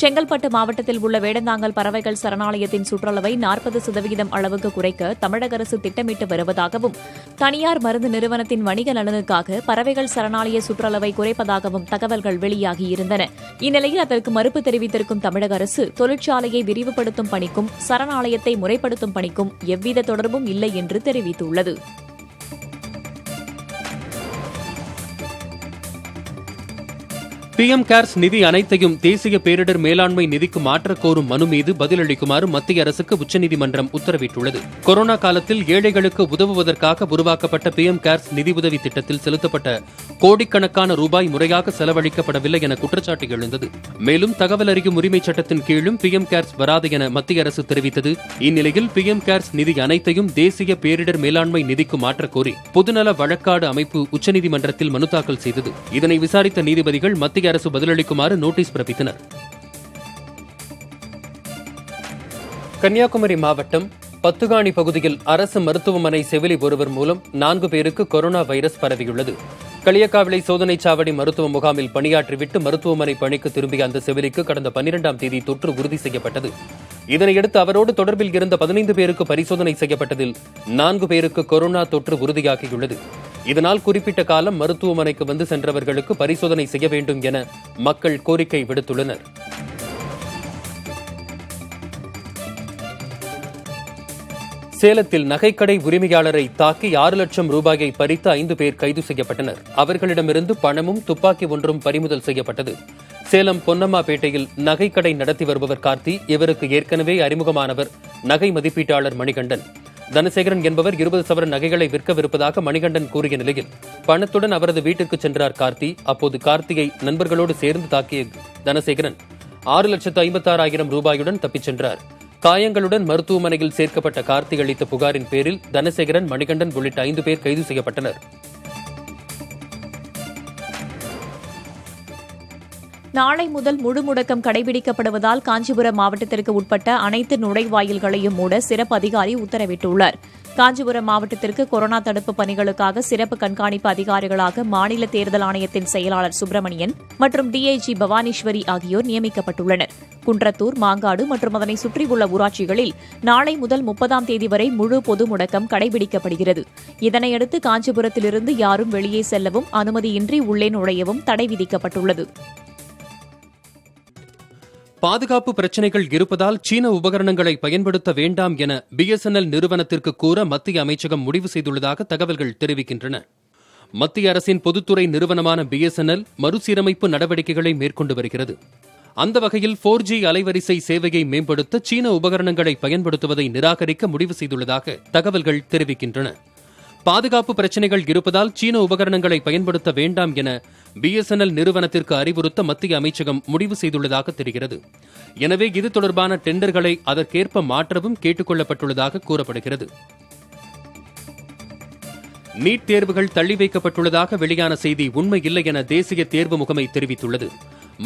செங்கல்பட்டு மாவட்டத்தில் உள்ள வேடந்தாங்கல் பறவைகள் சரணாலயத்தின் சுற்றளவை 40% அளவுக்கு குறைக்க தமிழக அரசு திட்டமிட்டு வருவதாகவும், தனியார் மருந்து நிறுவனத்தின் வணிக நலனுக்காக பறவைகள் சரணாலய சுற்றளவை குறைப்பதாகவும் தகவல்கள் வெளியாகியிருந்தன. இந்நிலையில் அதற்கு மறுப்பு தெரிவித்திருக்கும் தமிழக அரசு தொழிற்சாலையை விரிவுபடுத்தும் பணிக்கும் சரணாலயத்தை முறைப்படுத்தும் பணிக்கும் எவ்வித தொடர்பும் இல்லை என்று தெரிவித்துள்ளது. PM கேர்ஸ் நிதி அனைத்தையும் தேசிய பேரிடர் மேலாண்மை நிதிக்கு மாற்றக் கோரும் மனு மீது பதிலளிக்குமாறு மத்திய அரசுக்கு உச்சநீதிமன்றம் உத்தரவிட்டுள்ளது. கொரோனா காலத்தில் ஏழைகளுக்கு உதவுவதற்காக உருவாக்கப்பட்ட PM கேர்ஸ் நிதியுதவி திட்டத்தில் செலுத்தப்பட்ட கோடிக்கணக்கான ரூபாய் முறையாக செலவழிக்கப்படவில்லை என குற்றச்சாட்டு எழுந்தது. மேலும் தகவல் அறியும் உரிமைச் சட்டத்தின் கீழும் PM கேர்ஸ் வராது என மத்திய அரசு தெரிவித்தது. இந்நிலையில் PM கேர்ஸ் நிதி அனைத்தையும் தேசிய பேரிடர் மேலாண்மை நிதிக்கு மாற்றக் கோரி பொதுநல வழக்காடு அமைப்பு உச்சநீதிமன்றத்தில் மனு தாக்கல் செய்தது. இதனை விசாரித்த நீதிபதிகள் மத்திய அரசு பதிலளிக்குமாறு நோட்டீஸ் பிறப்பித்தனர். கன்னியாகுமரி மாவட்டம் பத்துகாணி பகுதியில் அரசு மருத்துவமனை செவிலி ஒருவர் மூலம் 4 பேருக்கு கொரோனா வைரஸ் பரவியுள்ளது. களியக்காவிளை சோதனைச் சாவடி மருத்துவ முகாமில் பணியாற்றிவிட்டு மருத்துவமனை பணிக்கு திரும்பிய அந்த செவிலிக்கு கடந்த 12ஆம் தேதி தொற்று உறுதி செய்யப்பட்டது. இதனையடுத்து அவரோடு தொடர்பில் இருந்த 15 பேருக்கு பரிசோதனை செய்யப்பட்டதில் 4 பேருக்கு கொரோனா தொற்று உறுதியாகியுள்ளது. இதனால் குறிப்பிட்ட காலம் மருத்துவமனைக்கு வந்து சென்றவர்களுக்கு பரிசோதனை செய்ய வேண்டும் என மக்கள் கோரிக்கை விடுத்துள்ளனர். சேலத்தில் நகைக்கடை உரிமையாளரை தாக்கி 6 லட்சம் ரூபாயை பறித்த 5 பேர் கைது செய்யப்பட்டனர். அவர்களிடமிருந்து பணமும் துப்பாக்கி ஒன்றும் பறிமுதல் செய்யப்பட்டது. சேலம் பொன்னம்மாபேட்டையில் நகைக்கடை நடத்தி வருபவர் கார்த்தி. இவருக்கு ஏற்கனவே அறிமுகமானவர் நகை மதிப்பீட்டாளர் மணிகண்டன். தனசேகரன் என்பவர் 20 சவரன் நகைகளை விற்கவிருப்பதாக மணிகண்டன் கூறிய நிலையில் பணத்துடன் அவரது வீட்டிற்கு சென்றார் கார்த்தி. அப்போது கார்த்தியை நண்பர்களோடு சேர்ந்து தாக்கிய தனசேகரன் 6,56,000 ரூபாயுடன் தப்பிச் சென்றார். காயங்களுடன் மருத்துவமனையில் சேர்க்கப்பட்ட கார்த்தி அளித்த புகாரின் பேரில் தனசேகரன், மணிகண்டன் உள்ளிட்ட 5 பேர் கைது செய்யப்பட்டனர். நாளை முதல் முழு முடக்கம் கடைபிடிக்கப்படுவதால் காஞ்சிபுரம் மாவட்டத்திற்கு உட்பட்ட அனைத்து நுழைவாயில்களையும் மூட சிறப்பு அதிகாரி உத்தரவிட்டுள்ளார். காஞ்சிபுரம் மாவட்டத்திற்கு கொரோனா தடுப்பு பணிகளுக்காக சிறப்பு கண்காணிப்பு அதிகாரிகளாக மாநில தேர்தல் ஆணையத்தின் செயலாளர் சுப்பிரமணியன் மற்றும் டிஐஜி பவானீஸ்வரி ஆகியோர் நியமிக்கப்பட்டுள்ளனர். குன்றத்தூர், மாங்காடு மற்றும் அதனை சுற்றியுள்ள ஊராட்சிகளில் நாளை முதல் 30ஆம் தேதி வரை முழு பொது முடக்கம் கடைபிடிக்கப்படுகிறது. இதனையடுத்து காஞ்சிபுரத்திலிருந்து யாரும் வெளியே செல்லவும் அனுமதியின்றி உள்ளே நுழையவும் தடை விதிக்கப்பட்டுள்ளது. பாதுகாப்பு பிரச்சினைகள் இருப்பதால் சீன உபகரணங்களை பயன்படுத்த வேண்டாம் என பிஎஸ்என்எல் நிறுவனத்திற்கு கூற மத்திய அமைச்சகம் முடிவு செய்துள்ளதாக தகவல்கள் தெரிவிக்கின்றன. மத்திய அரசின் பொதுத்துறை நிறுவனமான பிஎஸ்என்எல் மறுசீரமைப்பு நடவடிக்கைகளை மேற்கொண்டு வருகிறது. அந்த வகையில் 4G அலைவரிசை சேவையை மேம்படுத்த சீன உபகரணங்களை பயன்படுத்துவதை நிராகரிக்க முடிவு செய்துள்ளதாக தகவல்கள் தெரிவிக்கின்றன. பாதுகாப்பு பிரச்சினைகள் இருப்பதால் சீன உபகரணங்களை பயன்படுத்த வேண்டாம் என பிஎஸ்என்எல் நிறுவனத்திற்கு அறிவுறுத்த மத்திய அமைச்சகம் முடிவு செய்துள்ளதாக தெரிகிறது. எனவே இது தொடர்பான டெண்டர்களை அதற்கேற்ப மாற்றவும் கேட்டுக் கொள்ளப்பட்டுள்ளதாக கூறப்படுகிறது. நீட் தேர்வுகள் தள்ளி வைக்கப்பட்டுள்ளதாக வெளியான செய்தி உண்மையில்லை என தேசிய தேர்வு முகமை தெரிவித்துள்ளது.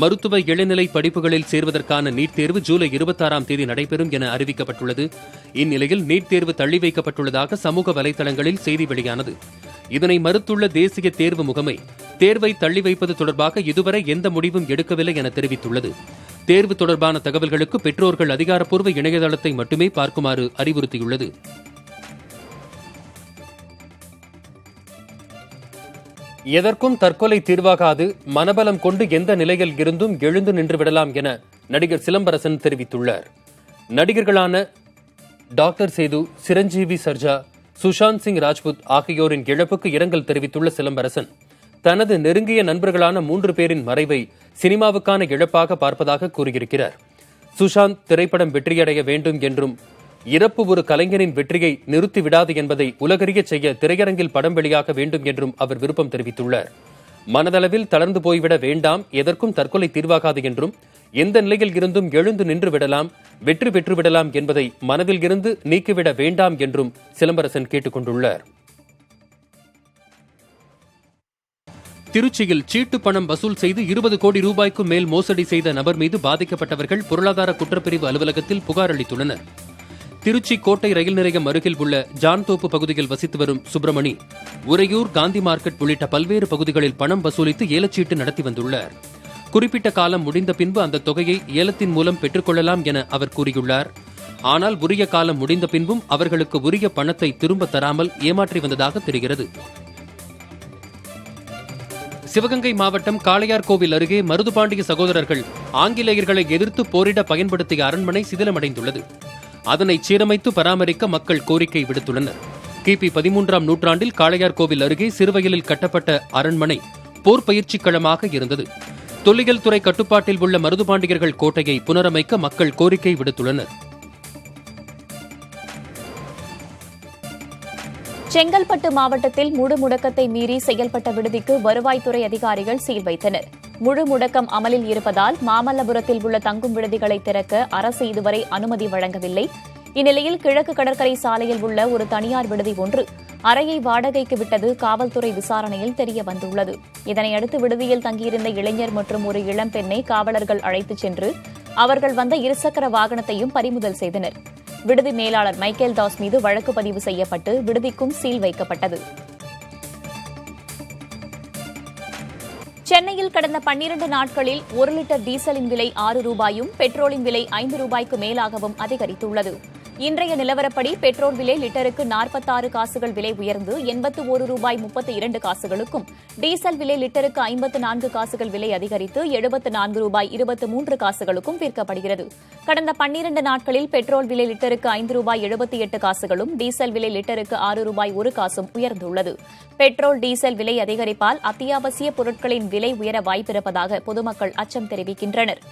மருத்துவ இளநிலை படிப்புகளில் சேர்வதற்கான நீட் தேர்வு ஜூலை 26ஆம் தேதி நடைபெறும் என அறிவிக்கப்பட்டுள்ளது. இந்நிலையில் நீட் தேர்வு தள்ளி வைக்கப்பட்டுள்ளதாக சமூக வலைதளங்களில் செய்தி வெளியானது. இதனை மறுத்துள்ள தேசிய தேர்வு முகமை தேர்வை தள்ளி வைப்பது தொடர்பாக இதுவரை எந்த முடிவும் எடுக்கவில்லை என தெரிவித்துள்ளது. தேர்வு தொடர்பான தகவல்களுக்கு பெற்றோர்கள் அதிகாரப்பூர்வ இணையதளத்தை மட்டுமே பார்க்குமாறு அறிவுறுத்தியுள்ளது. எதற்கும் தற்கொலை தீர்வாகாது, மனபலம் கொண்டு எந்த நிலையில் இருந்தும் எழுந்து நின்று விடலாம் என நடிகர் சிலம்பரசன் தெரிவித்துள்ளார். நடிகர்களான டாக்டர் சேது, சிரஞ்சீவி சர்ஜா, சுஷாந்த் சிங் ராஜ்புத் ஆகியோரின் இழப்புக்கு இரங்கல் தெரிவித்துள்ள சிலம்பரசன் தனது நெருங்கிய நண்பர்களான 3 பேரின் மறைவை சினிமாவுக்கான இழப்பாக பார்ப்பதாக கூறியிருக்கிறார். சுஷாந்த் திரைப்படம் வெற்றியடைய வேண்டும் என்றும் இறப்பு ஒரு கலைஞரின் வெற்றியை நிறுத்திவிடாது என்பதை உலகறிய செய்ய திரையரங்கில் படம் வெளியாக வேண்டும் என்றும் அவர் விருப்பம் தெரிவித்துள்ளார். மனதளவில் தளர்ந்து போய்விட வேண்டாம், எதற்கும் தற்கொலை தீர்வாகாது என்றும் எந்த நிலையில் இருந்தும் எழுந்து நின்று விடலாம், வெற்றி பெற்றுவிடலாம் என்பதை மனதில் இருந்து நீக்கிவிட வேண்டாம் என்றும் சிலம்பரசன் கேட்டுக் கொண்டுள்ளார். திருச்சியில் சீட்டு பணம் வசூல் செய்து 20 கோடி ரூபாய்க்கும் மேல் மோசடி செய்த நபர் மீது பாதிக்கப்பட்டவர்கள் பொருளாதார குற்றப்பிரிவு அலுவலகத்தில் புகார் அளித்துள்ளனர். திருச்சி கோட்டை ரயில் நிலையம் அருகில் உள்ள ஜான்தோப்பு பகுதியில் வசித்து வரும் சுப்பிரமணி உறையூர், காந்தி மார்க்கெட் உள்ளிட்ட பல்வேறு பகுதிகளில் பணம் வசூலித்து ஏலச்சீட்டு நடத்தி வந்துள்ளார். குறிப்பிட்ட காலம் முடிந்த பின்பு அந்த தொகையை ஏலத்தின் மூலம் பெற்றுக்கொள்ளலாம் என அவர் கூறியுள்ளார். ஆனால் உரிய காலம் முடிந்த பின்பும் அவர்களுக்கு உரிய பணத்தை திரும்ப தராமல் ஏமாற்றி வந்ததாக தெரிகிறது. சிவகங்கை மாவட்டம் காளையார்கோவில் அருகே மருதுபாண்டிய சகோதரர்கள் ஆங்கிலேயர்களை எதிர்த்து போரிட பயன்படுத்திய அரண்மனை சிதிலமடைந்துள்ளது. அதனை சீரமைத்து பராமரிக்க மக்கள் கோரிக்கை விடுத்துள்ளனர். கிபி 13ஆம் நூற்றாண்டில் காளையார்கோவில் அருகே சிறுவயலில் கட்டப்பட்ட அரண்மனை போர் பயிற்சி களமாக இருந்தது. தொல்லியல் துறை கட்டுப்பாட்டில் உள்ள மருதுபாண்டியர்கள் கோட்டையை புனரமைக்க மக்கள் கோரிக்கை விடுத்துள்ளனர். செங்கல்பட்டு மாவட்டத்தில் முழு முடக்கத்தை மீறி செயல்பட்ட விடுதிக்கு வருவாய்த்துறை அதிகாரிகள் சீல் வைத்தனர். முழு முடக்கம் அமலில் இருப்பதால் மாமல்லபுரத்தில் உள்ள தங்கும் விடுதிகளை திறக்க அரசு இதுவரை அனுமதி வழங்கவில்லை. இந்நிலையில் கிழக்கு கடற்கரை சாலையில் உள்ள ஒரு தனியார் விடுதி ஒன்று அறையை வாடகைக்கு விட்டது காவல்துறை விசாரணையில் தெரியவந்துள்ளது. இதனையடுத்து விடுதியில் தங்கியிருந்த இளைஞர் மற்றும் ஒரு இளம்பெண்ணை காவலர்கள் அழைத்துச் சென்று அவர்கள் வந்த இருசக்கர வாகனத்தையும் பறிமுதல் செய்தனர். விடுதி மேலாளர் மைக்கேல் தாஸ் மீது வழக்கு பதிவு செய்யப்பட்டு விடுதிக்கும் சீல் வைக்கப்பட்டது. சென்னையில் கடந்த 12 நாட்களில் 1 லிட்டர் டீசலின் விலை 6 ரூபாயும் பெட்ரோலின் விலை 5 ரூபாய்க்கு மேலாகவும் அதிகரித்துள்ளது. இன்றைய நிலவரப்படி பெட்ரோல் விலை லிட்டருக்கு 46 காசுகள் விலை உயர்ந்து 81 ரூபாய் 32 காசுகளுக்கும், டீசல் விலை லிட்டருக்கு 54 காசுகள் விலை அதிகரித்து 74 ரூபாய் 23 காசுகளுக்கும் விற்கப்படுகிறது. கடந்த 12 நாட்களில் பெட்ரோல் விலை லிட்டருக்கு 5 ரூபாய் 78 காசுகளும், டீசல் விலை லிட்டருக்கு 6 ரூபாய் 1 காசும் உயர்ந்துள்ளது. பெட்ரோல் டீசல் விலை அதிகரிப்பால் அத்தியாவசிய பொருட்களின் விலை உயர வாய்ப்பிருப்பதாக பொதுமக்கள் அச்சம் தெரிவிக்கின்றனர்.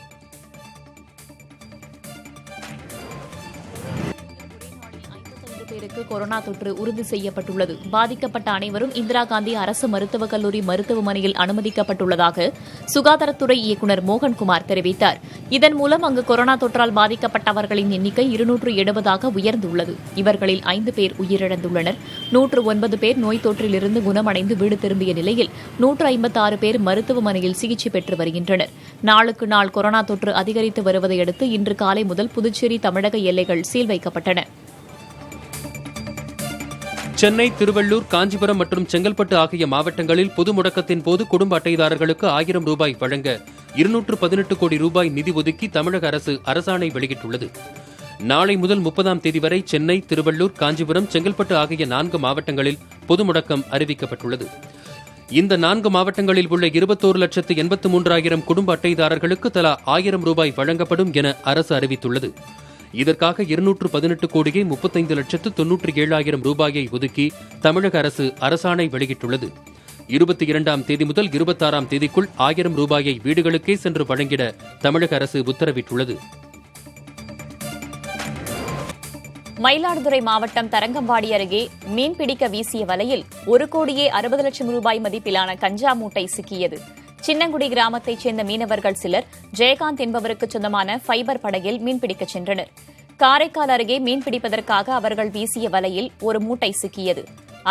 பேருக்கு கொரோனா தொற்று உறுதி செய்யப்பட்டுள்ளது. பாதிக்கப்பட்ட அனைவரும் இந்திரா காந்தி அரசு மருத்துவக் கல்லூரி மருத்துவமனையில் அனுமதிக்கப்பட்டுள்ளதாக சுகாதாரத்துறை இயக்குநர் மோகன்குமார் தெரிவித்தார். இதன் மூலம் அங்கு கொரோனா தொற்றால் பாதிக்கப்பட்டவர்களின் எண்ணிக்கை 270 உயர்ந்துள்ளது. இவர்களில் 5 பேர் உயிரிழந்துள்ளனர். 109 பேர் நோய் தொற்றிலிருந்து குணமடைந்து வீடு திரும்பிய நிலையில் 156 பேர் மருத்துவமனையில் சிகிச்சை பெற்று வருகின்றனர். நாளுக்கு நாள் கொரோனா தொற்று அதிகரித்து வருவதையடுத்து இன்று காலை முதல் புதுச்சேரி தமிழக எல்லைகள் சீல் வைக்கப்பட்டன. சென்னை, திருவள்ளூர், காஞ்சிபுரம் மற்றும் செங்கல்பட்டு ஆகிய மாவட்டங்களில் பொது முடக்கத்தின் போது குடும்ப அட்டைதாரர்களுக்கு 1000 ரூபாய் வழங்க 218 கோடி ரூபாய் நிதி ஒதுக்கி தமிழக அரசு அரசாணை வெளியிட்டுள்ளது. நாளை முதல் 30ஆம் தேதி வரை சென்னை, திருவள்ளூர், காஞ்சிபுரம், செங்கல்பட்டு ஆகிய 4 மாவட்டங்களில் பொது முடக்கம் அறிவிக்கப்பட்டுள்ளது. இந்த 4 மாவட்டங்களில் உள்ள 21,83,000 குடும்ப அட்டைதாரர்களுக்கு தலா 1000 ரூபாய் வழங்கப்படும் என அரசு அறிவித்துள்ளது. இதற்காக 218 கோடியே 35,97,000 ரூபாயை ஒதுக்கி தமிழக அரசு அரசாணை வெளியிட்டுள்ளது. 22ஆம் தேதி முதல் 26ஆம் தேதிக்குள் 1000 ரூபாயை வீடுகளுக்கே சென்று வழங்கிட தமிழக அரசு உத்தரவிட்டுள்ளது. மயிலாடுதுறை மாவட்டம் தரங்கம்பாடி அருகே மீன்பிடிக்க வீசிய வலையில் 1 கோடியே 60 லட்சம் ரூபாய் மதிப்பிலான கஞ்சா மூட்டை சிக்கியது. சின்னங்குடி கிராமத்தைச் சேர்ந்த மீனவர்கள் சிலர் ஜெயகாந்த் என்பவருக்கு சொந்தமான ஃபைபர் படகில் மீன்பிடிக்கச் சென்றனர். காரைக்கால் அருகே மீன்பிடிப்பதற்காக அவர்கள் வீசிய வலையில் ஒரு மூட்டை சிக்கியது.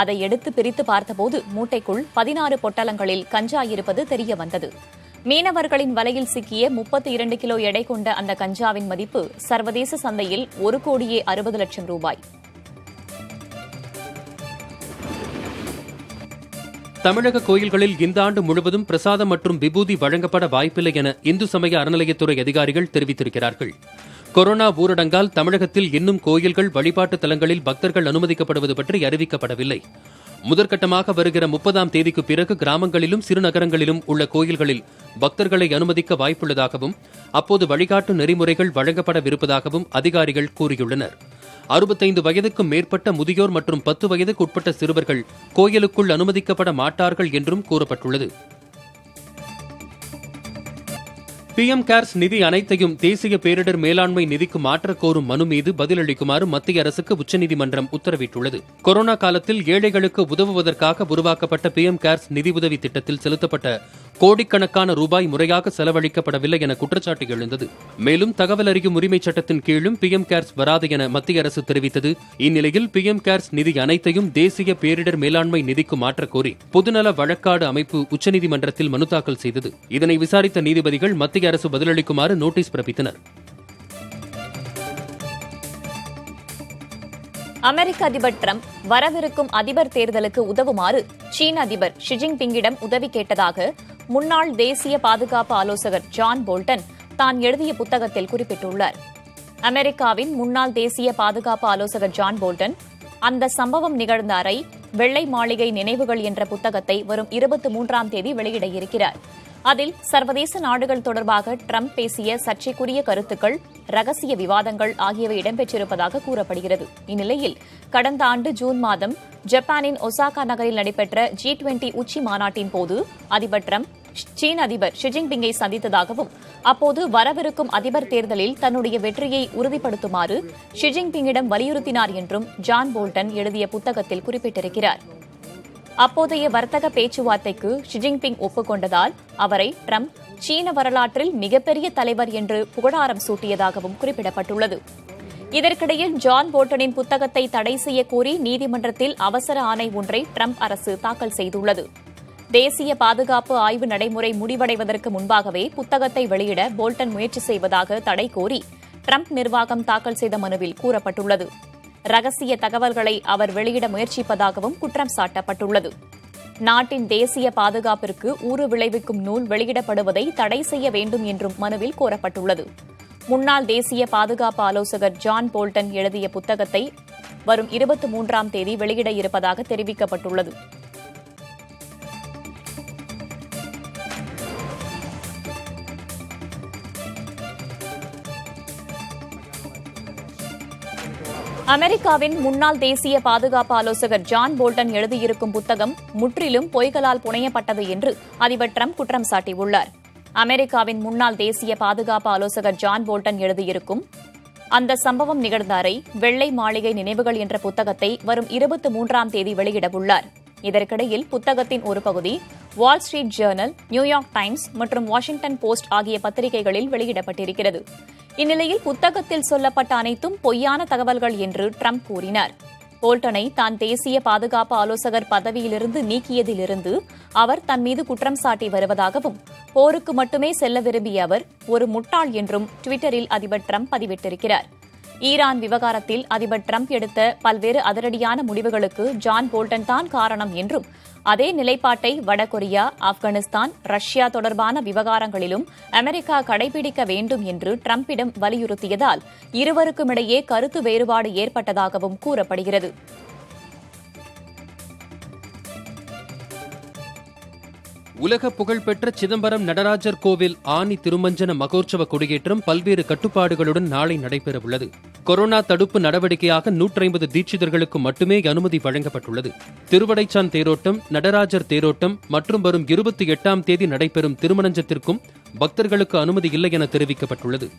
அதை எடுத்து பிரித்து பார்த்தபோது மூட்டைக்குள் 16 பொட்டலங்களில் கஞ்சா இருப்பது தெரியவந்தது. மீனவர்களின் வலையில் சிக்கிய 32 கிலோ எடை கொண்ட அந்த கஞ்சாவின் மதிப்பு சர்வதேச சந்தையில் 1 கோடியே 60 லட்சம் ரூபாய். தமிழக கோயில்களில் இந்த ஆண்டு முழுவதும் பிரசாதம் மற்றும் விபூதி வழங்கப்பட வாய்ப்பில்லை என இந்து சமய அறநிலையத்துறை அதிகாரிகள் தெரிவித்திருக்கிறார்கள். கொரோனா ஊரடங்கால் தமிழகத்தில் இன்னும் கோயில்கள், வழிபாட்டு தலங்களில் பக்தர்கள் அனுமதிக்கப்படுவது பற்றி அறிவிக்கப்படவில்லை. முதற்கட்டமாக வருகிற 30ஆம் தேதிக்கு பிறகு கிராமங்களிலும் சிறுநகரங்களிலும் உள்ள கோயில்களில் பக்தர்களை அனுமதிக்க வாய்ப்புள்ளதாகவும் அப்போது வழிகாட்டு நெறிமுறைகள் வழங்கப்படவிருப்பதாகவும் அதிகாரிகள் கூறியுள்ளனர். 65 வயதுக்கும் மேற்பட்ட முதியோர் மற்றும் 10 வயதுக்கு உட்பட்ட சிறுவர்கள் கோயிலுக்குள் அனுமதிக்கப்பட மாட்டார்கள் என்றும் கூறப்பட்டுள்ளது. PM கேர்ஸ் நிதி அனைத்தையும் தேசிய பேரிடர் மேலாண்மை நிதிக்கு மாற்றக் கோரும் மனு மீது பதிலளிக்குமாறு மத்திய அரசுக்கு உச்சநீதிமன்றம் உத்தரவிட்டுள்ளது. கொரோனா காலத்தில் ஏழைகளுக்கு உதவுவதற்காக உருவாக்கப்பட்ட PM கேர்ஸ் நிதியுதவி திட்டத்தில் செலுத்தப்பட்ட கோடிக்கணக்கான ரூபாய் முறையாக செலவழிக்கப்படவில்லை என குற்றச்சாட்டு எழுந்தது. மேலும் தகவல் அறியும் உரிமைச் சட்டத்தின் கீழும் PM கேர்ஸ் வராது என மத்திய அரசு தெரிவித்தது. இந்நிலையில் PM கேர்ஸ் நிதி அனைத்தையும் தேசிய பேரிடர் மேலாண்மை நிதிக்கு மாற்றக் கோரி பொதுநல வழக்காடு அமைப்பு உச்சநீதிமன்றத்தில் மனு தாக்கல் செய்தது. இதனை விசாரித்த நீதிபதிகள் மத்திய அரசு பதிலளிக்குமாறு நோட்டீஸ் பிறப்பித்தனர். அமெரிக்க அதிபர் டிரம்ப் வரவிருக்கும் அதிபர் தேர்தலுக்கு உதவுமாறு சீன அதிபர் ஷி ஜின்பிங்கிடம் உதவி கேட்டதாக முன்னாள் தேசிய பாதுகாப்பு ஆலோசகர் ஜான் போல்டன் தான் எழுதிய புத்தகத்தில் குறிப்பிட்டுள்ளார். அமெரிக்காவின் முன்னாள் தேசிய பாதுகாப்பு ஆலோசகர் ஜான் போல்டன் அந்த சம்பவம் நிகழ்ந்த அறை, வெள்ளை மாளிகை நினைவுகள் என்ற புத்தகத்தை வரும் 23ஆம் தேதி வெளியிட இருக்கிறார். அதில் சர்வதேச நாடுகள் தொடர்பாக டிரம்ப் பேசிய சர்ச்சைக்குரிய கருத்துக்கள், ரகசிய விவாதங்கள் ஆகியவை இடம்பெற்றிருப்பதாக கூறப்படுகிறது. இந்நிலையில் கடந்த ஆண்டு ஜூன் மாதம் ஜப்பானின் ஒசாகா நகரில் நடைபெற்ற G20 உச்சி மாநாட்டின் போது அதிபர் டிரம்ப் சீன அதிபர் ஷி ஜின்பிங்கை சந்தித்ததாகவும் அப்போது வரவிருக்கும் அதிபர் தேர்தலில் தன்னுடைய வெற்றியை உறுதிப்படுத்துமாறு ஷி ஜின்பிங்கிடம் வலியுறுத்தினார் என்றும் ஜான் போல்டன் எழுதிய புத்தகத்தில் குறிப்பிட்டிருக்கிறார். அப்போதைய வர்த்தக பேச்சுவார்த்தைக்கு ஷி ஜின்பிங் ஒப்புக்கொண்டதால் அவரை டிரம்ப் சீன வரலாற்றில் மிகப்பெரிய தலைவர் என்று புகழாரம் சூட்டியதாகவும் குறிப்பிடப்பட்டுள்ளது. இதற்கிடையில் ஜான் போல்டனின் புத்தகத்தை தடை செய்ய கோரி நீதிமன்றத்தில் அவசர ஆணை ஒன்றை டிரம்ப் அரசு தாக்கல் செய்துள்ளது. தேசிய பாதுகாப்பு ஆய்வு நடைமுறை முடிவடைவதற்கு முன்பாகவே புத்தகத்தை வெளியிட போல்டன் முயற்சி செய்வதாக தடை கோரி டிரம்ப் நிர்வாகம் தாக்கல் செய்த மனுவில் கூறப்பட்டுள்ளது. ரகசிய தகவல்களை அவர் வெளியிட முயற்சிப்பதாகவும் குற்றம் சாட்டப்பட்டுள்ளது. நாட்டின் தேசிய பாதுகாப்பிற்கு ஊறு விளைவிக்கும் நூல் வெளியிடப்படுவதை தடை செய்ய வேண்டும் என்றும் மனுவில் கோரப்பட்டுள்ளது. முன்னாள் தேசிய பாதுகாப்பு ஆலோசகர் ஜான் போல்டன் எழுதிய புத்தகத்தை வரும் 23ஆம் தேதி வெளியிட இருப்பதாக தெரிவிக்கப்பட்டுள்ளது. அமெரிக்காவின் முன்னாள் தேசிய பாதுகாப்பு ஆலோசகர் ஜான் போல்டன் எழுதியிருக்கும் புத்தகம் முற்றிலும் பொய்களால் புனையப்பட்டது என்று அதிபர் டிரம்ப் குற்றம் சாட்டியுள்ளார். அமெரிக்காவின் முன்னாள் தேசிய பாதுகாப்பு ஆலோசகர் ஜான் போல்டன் எழுதியிருக்கும் அந்த சம்பவம் நிகழ்ந்த அறை வெள்ளை மாளிகை நினைவுகள் என்ற புத்தகத்தை வரும் 23ஆம் தேதி வெளியிடவுள்ளார். இதற்கிடையில் புத்தகத்தின் ஒரு பகுதி Wall Street Journal, New York times மற்றும் வாஷிங்டன் போஸ்ட் ஆகிய பத்திரிகைகளில் வெளியிடப்பட்டிருக்கிறது. இந்நிலையில் புத்தகத்தில் சொல்லப்பட்ட அனைத்தும் பொய்யான தகவல்கள் என்று ட்ரம்ப் கூறினார். போல்டனை தான் தேசிய பாதுகாப்பு ஆலோசகர் பதவியிலிருந்து நீக்கியதிலிருந்து அவர் தன் மீது குற்றம் சாட்டி வருவதாகவும், போருக்கு மட்டுமே செல்ல விரும்பிய அவர் ஒரு முட்டாள் என்றும் டுவிட்டரில் அதிபர் ட்ரம்ப் பதிவிட்டிருக்கிறார். ஈரான் விவகாரத்தில் அதிபர் ட்ரம்ப் எடுத்த பல்வேறு அதிரடியான முடிவுகளுக்கு ஜான் போல்டன் தான் காரணம் என்றும், அதே நிலைப்பாட்டை வடகொரியா, ஆப்கானிஸ்தான், ரஷ்யா தொடர்பான விவகாரங்களிலும் அமெரிக்கா கடைபிடிக்க வேண்டும் என்று ட்ரம்பிடம் வலியுறுத்தியதால் இருவருக்குமிடையே கருத்து வேறுபாடு ஏற்பட்டதாகவும் கூறப்படுகிறது. உலக புகழ்பெற்ற சிதம்பரம் நடராஜர் கோவில் ஆனி திருமஞ்சன மகோற்சவ கொடியேற்றம் பல்வேறு கட்டுப்பாடுகளுடன் நாளை நடைபெறவுள்ளது. கொரோனா தடுப்பு நடவடிக்கையாக 150 தீட்சிதர்களுக்கு மட்டுமே அனுமதி வழங்கப்பட்டுள்ளது. திருவடைச்சான் தேரோட்டம், நடராஜர் தேரோட்டம் மற்றும் வரும் 28ஆம் தேதி நடைபெறும் திருமணஞ்சத்திற்கும் பக்தர்களுக்கு அனுமதி இல்லை என தெரிவிக்கப்பட்டுள்ளது.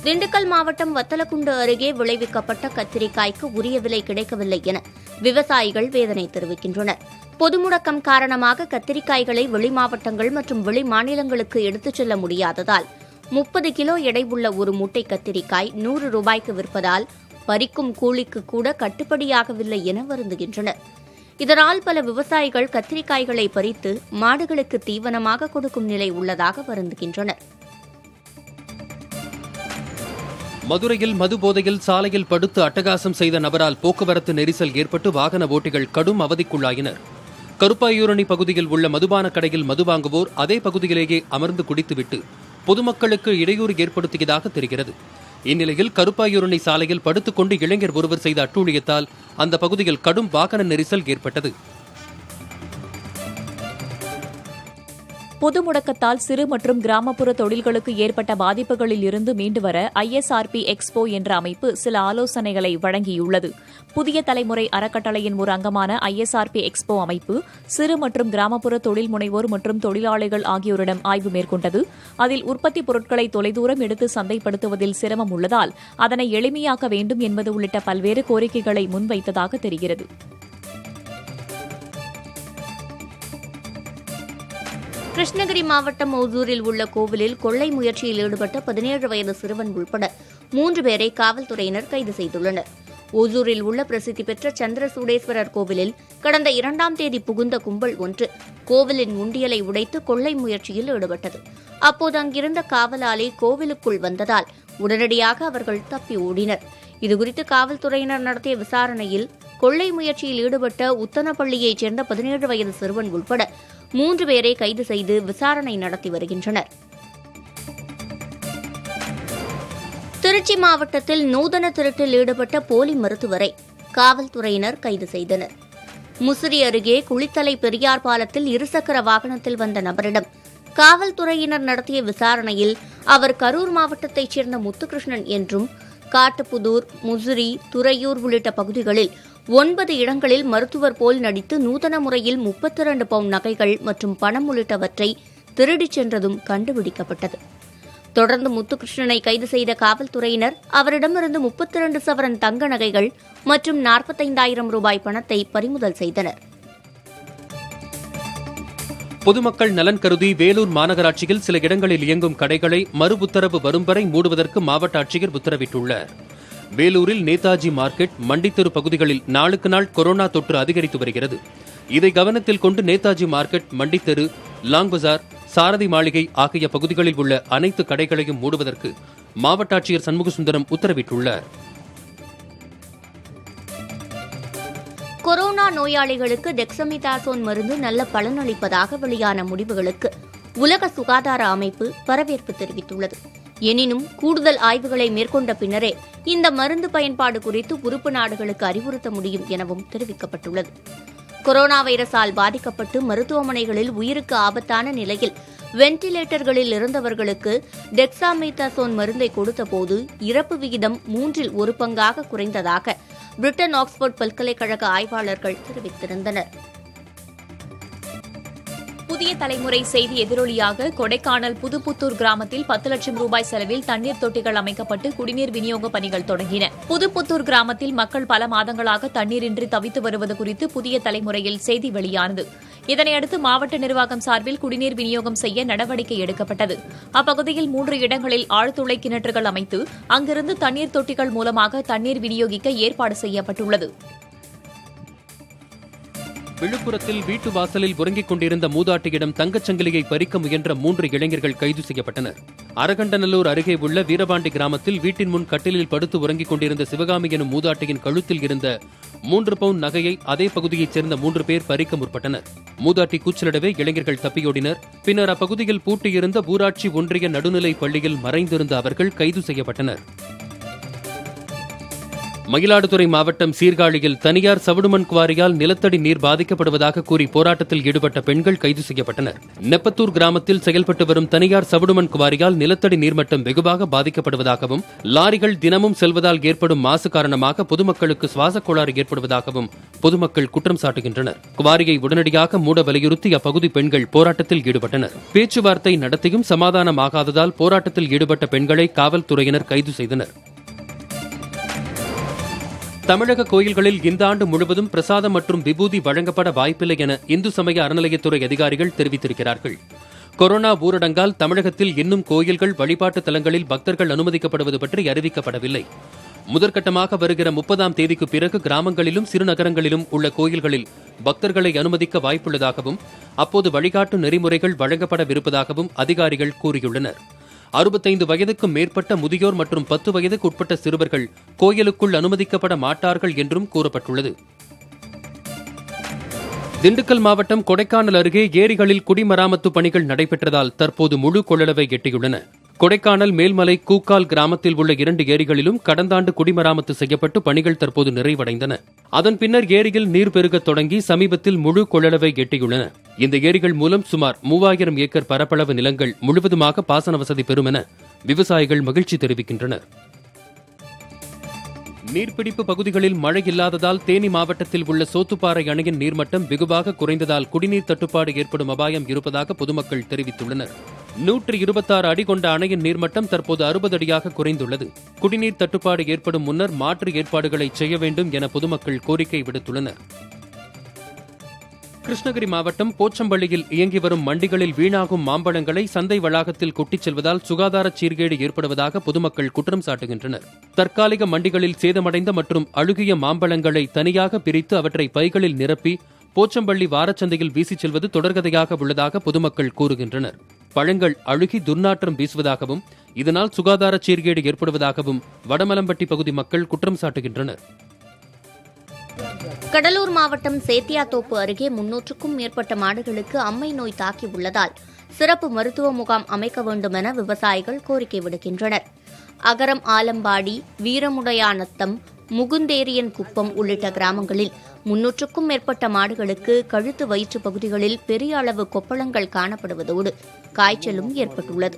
திண்டுக்கல் மாவட்டம் வத்தலக்குண்டு அருகே விளைவிக்கப்பட்ட கத்திரிக்காய்க்கு உரிய விலை கிடைக்கவில்லை என விவசாயிகள் வேதனை தெரிவிக்கின்றனர். பொது முடக்கம் காரணமாக கத்திரிக்காய்களை வெளி மாவட்டங்கள் மற்றும் வெளி மாநிலங்களுக்கு எடுத்துச் செல்ல முடியாததால் 30 கிலோ எடை உள்ள ஒரு மூட்டை கத்திரிக்காய் 100 ரூபாய்க்கு விற்பதால் பறிக்கும் கூலிக்கு கூட கட்டுப்படியாகவில்லை என வருந்துகின்றனர். இதனால் பல விவசாயிகள் கத்திரிக்காய்களை பறித்து மாடுகளுக்கு தீவனமாக கொடுக்கும் நிலை உள்ளதாக வருந்துகின்றனர். மதுரையில் மது போதையில் சாலையில் படுத்து அட்டகாசம் செய்த நபரால் போக்குவரத்து நெரிசல் ஏற்பட்டு வாகன ஓட்டிகள் கடும் அவதிக்குள்ளாயினர். கருப்பாயூரணி பகுதியில் உள்ள மதுபான கடையில் மது வாங்குவோர் அதே பகுதியிலேயே அமர்ந்து குடித்துவிட்டு பொதுமக்களுக்கு இடையூறு ஏற்படுத்தியதாக தெரிகிறது. இந்நிலையில் கருப்பாயூரணி சாலையில் படுத்துக்கொண்டு இளைஞர் ஒருவர் செய்த அட்டூழியத்தால் அந்த பகுதியில் கடும் வாகன நெரிசல் ஏற்பட்டது. பொது முடக்கத்தால் சிறு மற்றும் கிராமப்புற தொழில்களுக்கு ஏற்பட்ட பாதிப்புகளில் இருந்து மீண்டு வர ISRP எக்ஸ்போ என்ற அமைப்பு சில ஆலோசனைகளை வழங்கியுள்ளது. புதிய தலைமுறை அறக்கட்டளையின் ஒரு அங்கமான ISRP எக்ஸ்போ அமைப்பு சிறு மற்றும் கிராமப்புற தொழில் முனைவோர் மற்றும் தொழிலாளர்கள் ஆகியோரிடம் ஆய்வு மேற்கொண்டது. அதில் உற்பத்தி பொருட்களை தொலைதூரம் எடுத்து சந்தைப்படுத்துவதில் சிரமம் உள்ளதால் அதனை எளிமையாக்க வேண்டும் என்பது உள்ளிட்ட பல்வேறு கோரிக்கைகளை முன்வைத்ததாக தெரிகிறது. கிருஷ்ணகிரி மாவட்டம் ஓசூரில் உள்ள கோவிலில் கொள்ளை முயற்சியில் ஈடுபட்ட 17 வயது சிறுவன் உள்பட 3 பேரை காவல்துறையினர் கைது செய்துள்ளனர். ஓசூரில் உள்ள பிரசித்தி பெற்ற சந்திரசூடேஸ்வரர் கோவிலில் கடந்த 2ஆம் தேதி புகுந்த கும்பல் ஒன்று கோவிலின் உண்டியலை உடைத்து கொள்ளை முயற்சியில் ஈடுபட்டது. அப்போது அங்கிருந்த காவலாளி கோவிலுக்குள் வந்ததால் உடனடியாக அவர்கள் தப்பி ஓடினர். இதுகுறித்து காவல்துறையினர் நடத்திய விசாரணையில் கொள்ளை முயற்சியில் ஈடுபட்ட உத்தனப்பள்ளியைச் சேர்ந்த 17 வயது சிறுவன் உள்பட 3 பேரை கைது செய்து விசாரணை நடத்தி வருகின்றனர். திருச்சி மாவட்டத்தில் நூதன திருட்டில் ஈடுபட்ட போலி மருத்துவரை காவல்துறையினர் கைது செய்தனர். முசிறி அருகே குளித்தலை பெரியார் பாலத்தில் இருசக்கர வாகனத்தில் வந்த நபரிடம் காவல்துறையினர் நடத்திய விசாரணையில் அவர் கரூர் மாவட்டத்தைச் சேர்ந்த முத்துகிருஷ்ணன் என்றும், காட்டுப்புதூர், முசிறி, துறையூர் உள்ளிட்ட பகுதிகளில் 9 இடங்களில் மருத்துவர் போல் நடித்து நூதன முறையில் 32 பவுன் நகைகள் மற்றும் பணம் உள்ளிட்டவற்றை திருடிச் சென்றதும் கண்டுபிடிக்கப்பட்டது. தொடர்ந்து முத்துகிருஷ்ணனை கைது செய்த காவல்துறையினர் அவரிடமிருந்து 32 சவரன் தங்க நகைகள் மற்றும் 45,000 ரூபாய் பணத்தை பறிமுதல் செய்தனர். பொதுமக்கள் நலன் கருதி வேலூர் மாநகராட்சியில் சில இடங்களில் இயங்கும் கடைகளை மறு உத்தரவு வரும் வரை மூடுவதற்கு மாவட்ட ஆட்சியர் உத்தரவிட்டுள்ளார். வேலூரில் நேதாஜி மார்க்கெட், மண்டித்தெரு பகுதிகளில் நாளுக்கு நாள் கொரோனா தொற்று அதிகரித்து வருகிறது. இதை கவனத்தில் கொண்டு நேதாஜி மார்க்கெட், மண்டித்தெரு, லாங் பஜார், சாரதி மாளிகை ஆகிய பகுதிகளில் உள்ள அனைத்து கடைகளையும் மூடுவதற்கு மாவட்ட ஆட்சியர் சண்முகசுந்தரம் உத்தரவிட்டுள்ளார். கொரோனா நோயாளிகளுக்கு டெக்ஸாமெதாசோன் மருந்து நல்ல பலனளிப்பதாக வெளியான முடிவுகளுக்கு உலக சுகாதார அமைப்பு வரவேற்பு தெரிவித்துள்ளது. எனினும் கூடுதல் ஆய்வுகளை மேற்கொண்ட பின்னரே இந்த மருந்து பயன்பாடு குறித்து உறுப்பு நாடுகளுக்கு அறிவுறுத்த முடியும் எனவும் தெரிவிக்கப்பட்டுள்ளது. கொரோனா வைரஸால் பாதிக்கப்பட்டு மருத்துவமனைகளில் உயிருக்கு ஆபத்தான நிலையில் வெண்டிலேட்டர்களில் இருந்தவர்களுக்கு டெக்ஸாமெதாசோன் மருந்தை கொடுத்தபோது இறப்பு விகிதம் 1/3 பங்காக குறைந்ததாக பிரிட்டன் ஆக்ஸ்போர்ட் பல்கலைக்கழக ஆய்வாளர்கள் தெரிவித்திருந்தனர். புதிய தலைமுறை செய்தி எதிரொலியாக கொடைக்கானல் புதுப்புத்தூர் கிராமத்தில் 10 லட்சம் ரூபாய் செலவில் தண்ணீர் தொட்டிகள் அமைக்கப்பட்டு குடிநீர் விநியோக பணிகள் தொடங்கின. புதுப்புத்தூர் கிராமத்தில் மக்கள் பல மாதங்களாக தண்ணீரின்றி தவித்து வருவது குறித்து புதிய தலைமுறையில் செய்தி வெளியானது. இதனையடுத்து மாவட்ட நிர்வாகம் சார்பில் குடிநீர் விநியோகம் செய்ய நடவடிக்கை எடுக்கப்பட்டது. அப்பகுதியில் 3 இடங்களில் ஆழ்துளை கிணற்றுகள் அமைத்து அங்கிருந்து தண்ணீர் தொட்டிகள் மூலமாக தண்ணீர் விநியோகிக்க ஏற்பாடு செய்யப்பட்டுள்ளது. விழுப்புரத்தில் வீட்டு வாசலில் உறங்கிக் கொண்டிருந்த மூதாட்டியிடம் தங்கச்சங்கிலியை பறிக்க முயன்ற 3 இளைஞர்கள் கைது செய்யப்பட்டனர். அரகண்டநல்லூர் அருகே உள்ள வீரபாண்டி கிராமத்தில் வீட்டின் முன் கட்டிலில் படுத்து உறங்கிக் கொண்டிருந்த சிவகாமி எனும் மூதாட்டியின் கழுத்தில் இருந்த 3 பவுண்ட் நகையை அதே பகுதியைச் சேர்ந்த 3 பேர் பறிக்க முற்பட்டனர். மூதாட்டி கூச்சலிடவே இளைஞர்கள் தப்பியோடினர். பின்னர் அப்பகுதியில் பூட்டியிருந்த ஊராட்சி ஒன்றிய நடுநிலைப் பள்ளியில் மறைந்திருந்த அவர்கள் கைது செய்யப்பட்டனர். மயிலாடுதுறை மாவட்டம் சீர்காழியில் தனியார் சவுடுமண் குவாரியால் நிலத்தடி நீர் பாதிக்கப்படுவதாக கூறி போராட்டத்தில் ஈடுபட்ட பெண்கள் கைது செய்யப்பட்டனர். நெப்பத்தூர் கிராமத்தில் செயல்பட்டு வரும் தனியார் சவுடுமண் குவாரியால் நிலத்தடி நீர்மட்டம் வெகுவாக பாதிக்கப்படுவதாகவும் லாரிகள் தினமும் செல்வதால் ஏற்படும் மாசு காரணமாக பொதுமக்களுக்கு சுவாசக் கோளாறு ஏற்படுவதாகவும் பொதுமக்கள் குற்றம் சாட்டுகின்றனர். குவாரியை உடனடியாக மூட வலியுறுத்தி அப்பகுதி பெண்கள் போராட்டத்தில் ஈடுபட்டனர். பேச்சுவார்த்தை நடத்தியும் சமாதானமாகாததால் போராட்டத்தில் ஈடுபட்ட பெண்களை காவல்துறையினர் கைது செய்தனர். தமிழக கோயில்களில் இந்த ஆண்டு முழுவதும் பிரசாதம் மற்றும் விபூதி வழங்கப்பட வாய்ப்பில்லை என இந்து சமய அறநிலையத்துறை அதிகாரிகள் தெரிவித்திருக்கிறார்கள். கொரோனா ஊரடங்கால் தமிழகத்தில் இன்னும் கோயில்கள் வழிபாட்டு தலங்களில் பக்தர்கள் அனுமதிக்கப்படுவது பற்றி அறிவிக்கப்படவில்லை. முதற்கட்டமாக வருகிற 30ஆம் தேதிக்கு பிறகு கிராமங்களிலும் சிறுநகரங்களிலும் உள்ள கோயில்களில் பக்தர்களை அனுமதிக்க வாய்ப்புள்ளதாகவும் அப்போது வழிகாட்டு நெறிமுறைகள் வழங்கப்படவிருப்பதாகவும் அதிகாரிகள் கூறியுள்ளனர். 65 வயதுக்கும் மேற்பட்ட முதியோர் மற்றும் 10 வயதுக்கு உட்பட்ட சிறுவர்கள் கோயிலுக்குள் அனுமதிக்கப்பட மாட்டார்கள் என்றும் கூறப்பட்டுள்ளது. திண்டுக்கல் மாவட்டம் கொடைக்கானல் அருகே ஏரிகளில் குடிமராமத்து பணிகள் நடைபெற்றதால் தற்போது முழு கொள்ளளவை எட்டியுள்ளன. கொடைக்கானல் மேல்மலை கூக்கால் கிராமத்தில் உள்ள 2 ஏரிகளிலும் கடந்த ஆண்டு குடிமராமத்து செய்யப்பட்டு பணிகள் தற்போது நிறைவடைந்தன. அதன் பின்னர் ஏரியில் நீர் பெருகத் தொடங்கி சமீபத்தில் முழு கொள்ளளவை எட்டியுள்ளன. இந்த ஏரிகள் மூலம் சுமார் 3000 ஏக்கர் பரப்பளவு நிலங்கள் முழுவதுமாக பாசன வசதி பெறும் என விவசாயிகள் மகிழ்ச்சி தெரிவிக்கின்றனர். நீர்பிடிப்பு பகுதிகளில் மழை இல்லாததால் தேனி மாவட்டத்தில் உள்ள சோத்துப்பாறை அணையின் நீர்மட்டம் வெகுவாக குறைந்ததால் குடிநீர் தட்டுப்பாடு ஏற்படும் அபாயம் இருப்பதாக பொதுமக்கள் தெரிவித்துள்ளனர். 126 அடி கொண்ட அணையின் நீர்மட்டம் தற்போது 60 அடியாக குறைந்துள்ளது. குடிநீர் தட்டுப்பாடு ஏற்படும் முன்னர் மாற்று ஏற்பாடுகளை செய்ய வேண்டும் என பொதுமக்கள் கோரிக்கை விடுத்துள்ளனர். கிருஷ்ணகிரி மாவட்டம் போச்சம்பள்ளியில் இயங்கி வரும் மண்டிகளில் வீணாகும் மாம்பழங்களை சந்தை வளாகத்தில் கொட்டிச் செல்வதால் சுகாதார சீர்கேடு ஏற்படுவதாக பொதுமக்கள் குற்றம் சாட்டுகின்றனர். தற்காலிக மண்டிகளில் சேதமடைந்த மற்றும் அழுகிய மாம்பழங்களை தனியாக பிரித்து அவற்றை பைகளில் நிரப்பி போச்சம்பள்ளி வாரச்சந்தையில் வீசிச் செல்வது தொடர்கதையாக உள்ளதாக பொதுமக்கள் கூறுகின்றனர். பழங்கள் அழுகி துர்நாற்றம் வீசுவதாகவும் இதனால் சுகாதார சீர்கேடு ஏற்படுவதாகவும் வடமலம்பட்டி பகுதி மக்கள் குற்றம் சாட்டுகின்றனர். கடலூர் மாவட்டம் சேத்தியாத்தோப்பு அருகே 300க்கும் மேற்பட்ட மாடுகளுக்கு அம்மை நோய் தாக்கியுள்ளதால் சிறப்பு மருத்துவ முகாம் அமைக்க வேண்டும் என விவசாயிகள் கோரிக்கை விடுக்கின்றனர். அகரம் ஆலம்பாடி, வீரமுடையானத்தம், முகுந்தேரியன் குப்பம் உள்ளிட்ட கிராமங்களில் 300க்கும் மேற்பட்ட மாடுகளுக்கு கழுத்து வயிற்று பகுதிகளில் பெரிய அளவு கொப்பளங்கள் காணப்படுவதோடு காய்ச்சலும் ஏற்பட்டுள்ளது.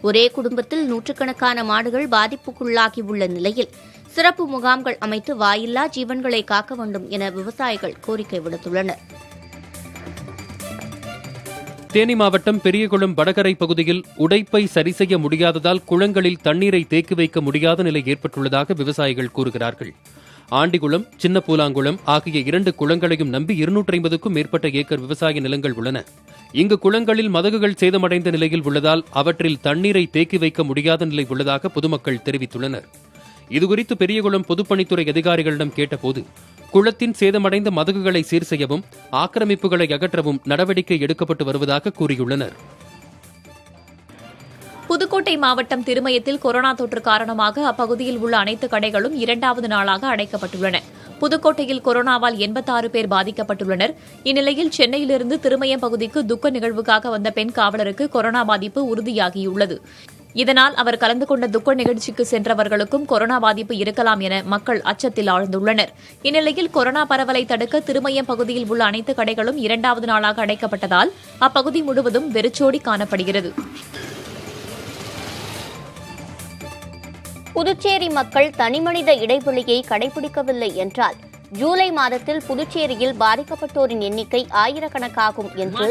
ஒரே குடும்பத்தில் நூற்றுக்கணக்கான மாடுகள் பாதிப்புக்குள்ளாகியுள்ள நிலையில் சிறப்பு முகாம்கள் அமைத்து வாயில்லா ஜீவன்களை காக்க வேண்டும் என விவசாயிகள் கோரிக்கை விடுத்துள்ளனர். தேனி மாவட்டம் பெரியகுளம் வடகரை பகுதியில் உடைப்பை சரி செய்ய முடியாததால் குளங்களில் தண்ணீரை தேக்கி வைக்க முடியாத நிலை ஏற்பட்டுள்ளதாக விவசாயிகள் கூறுகிறார்கள். ஆண்டிகுளம், சின்னப்பூலாங்குளம் ஆகிய 2 குளங்களையும் நம்பி 250க்கும் மேற்பட்ட ஏக்கர் விவசாய நிலங்கள் உள்ளன. இங்கு குளங்களில் மதகுகள் சேதமடைந்த நிலையில் உள்ளதால் அவற்றில் தண்ணீரை தேக்கி வைக்க முடியாத நிலை உள்ளதாக பொதுமக்கள் தெரிவித்துள்ளனர். இதுகுறித்து பெரியகுளம் பொதுப்பணித்துறை அதிகாரிகளிடம் கேட்டபோது குளத்தின் சேதமடைந்த மதகுகளை சீர் செய்யவும் ஆக்கிரமிப்புகளை அகற்றவும் நடவடிக்கை எடுக்கப்பட்டு வருவதாக கூறியுள்ளனர். புதுக்கோட்டை மாவட்டம் திருமயத்தில் கொரோனா தொற்று காரணமாக அப்பகுதியில் உள்ள அனைத்து கடைகளும் 2வது நாளாக அடைக்கப்பட்டுள்ளன. புதுக்கோட்டையில் கொரோனாவால் 86 பேர் பாதிக்கப்பட்டுள்ளனர். இந்நிலையில் சென்னையிலிருந்து திருமயம் பகுதிக்கு துக்க நிகழ்வுக்காக வந்த பெண் காவலருக்கு கொரோனா பாதிப்பு உறுதியாகியுள்ளது. இதனால் அவர் கலந்து கொண்ட துக்க நிகழ்ச்சிக்கு சென்றவர்களுக்கும் கொரோனா பாதிப்பு இருக்கலாம் என மக்கள் அச்சத்தில் ஆழ்ந்துள்ளனர். இந்நிலையில் கொரோனா பரவலை தடுக்க திருமயம் பகுதியில் உள்ள அனைத்து கடைகளும் 2வது நாளாக அடைக்கப்பட்டதால் அப்பகுதி முழுவதும் வெறிச்சோடி காணப்படுகிறது. புதுச்சேரி மக்கள் தனிமனித இடைவெளியை கடைபிடிக்கவில்லை என்றால் ஜூலை மாதத்தில் புதுச்சேரியில் பாதிக்கப்பட்டோரின் எண்ணிக்கை ஆயிரக்கணக்காகும் என்று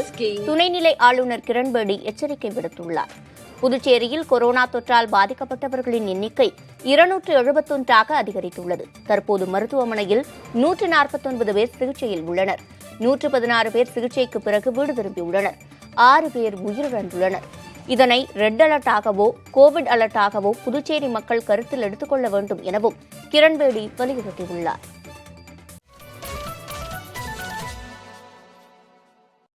துணைநிலை ஆளுநர் கிரண்பேடி எச்சரிக்கை விடுத்துள்ளார். புதுச்சேரியில் கொரோனா தொற்றால் பாதிக்கப்பட்டவர்களின் எண்ணிக்கை 271ஆக அதிகரித்துள்ளது. தற்போது மருத்துவமனையில் 149 பேர் சிகிச்சையில் உள்ளனர். 116 பேர் சிகிச்சைக்கு பிறகு வீடு திரும்பியுள்ளனர். 6 பேர் உயிரிழந்துள்ளனர். இதனை ரெட் அலர்ட்டாகவோ கோவிட் அலர்ட்டாகவோ புதுச்சேரி மக்கள் கருத்தில் எடுத்துக் கொள்ள வேண்டும் எனவும் கிரண்பேடி வலியுறுத்தியுள்ளார்.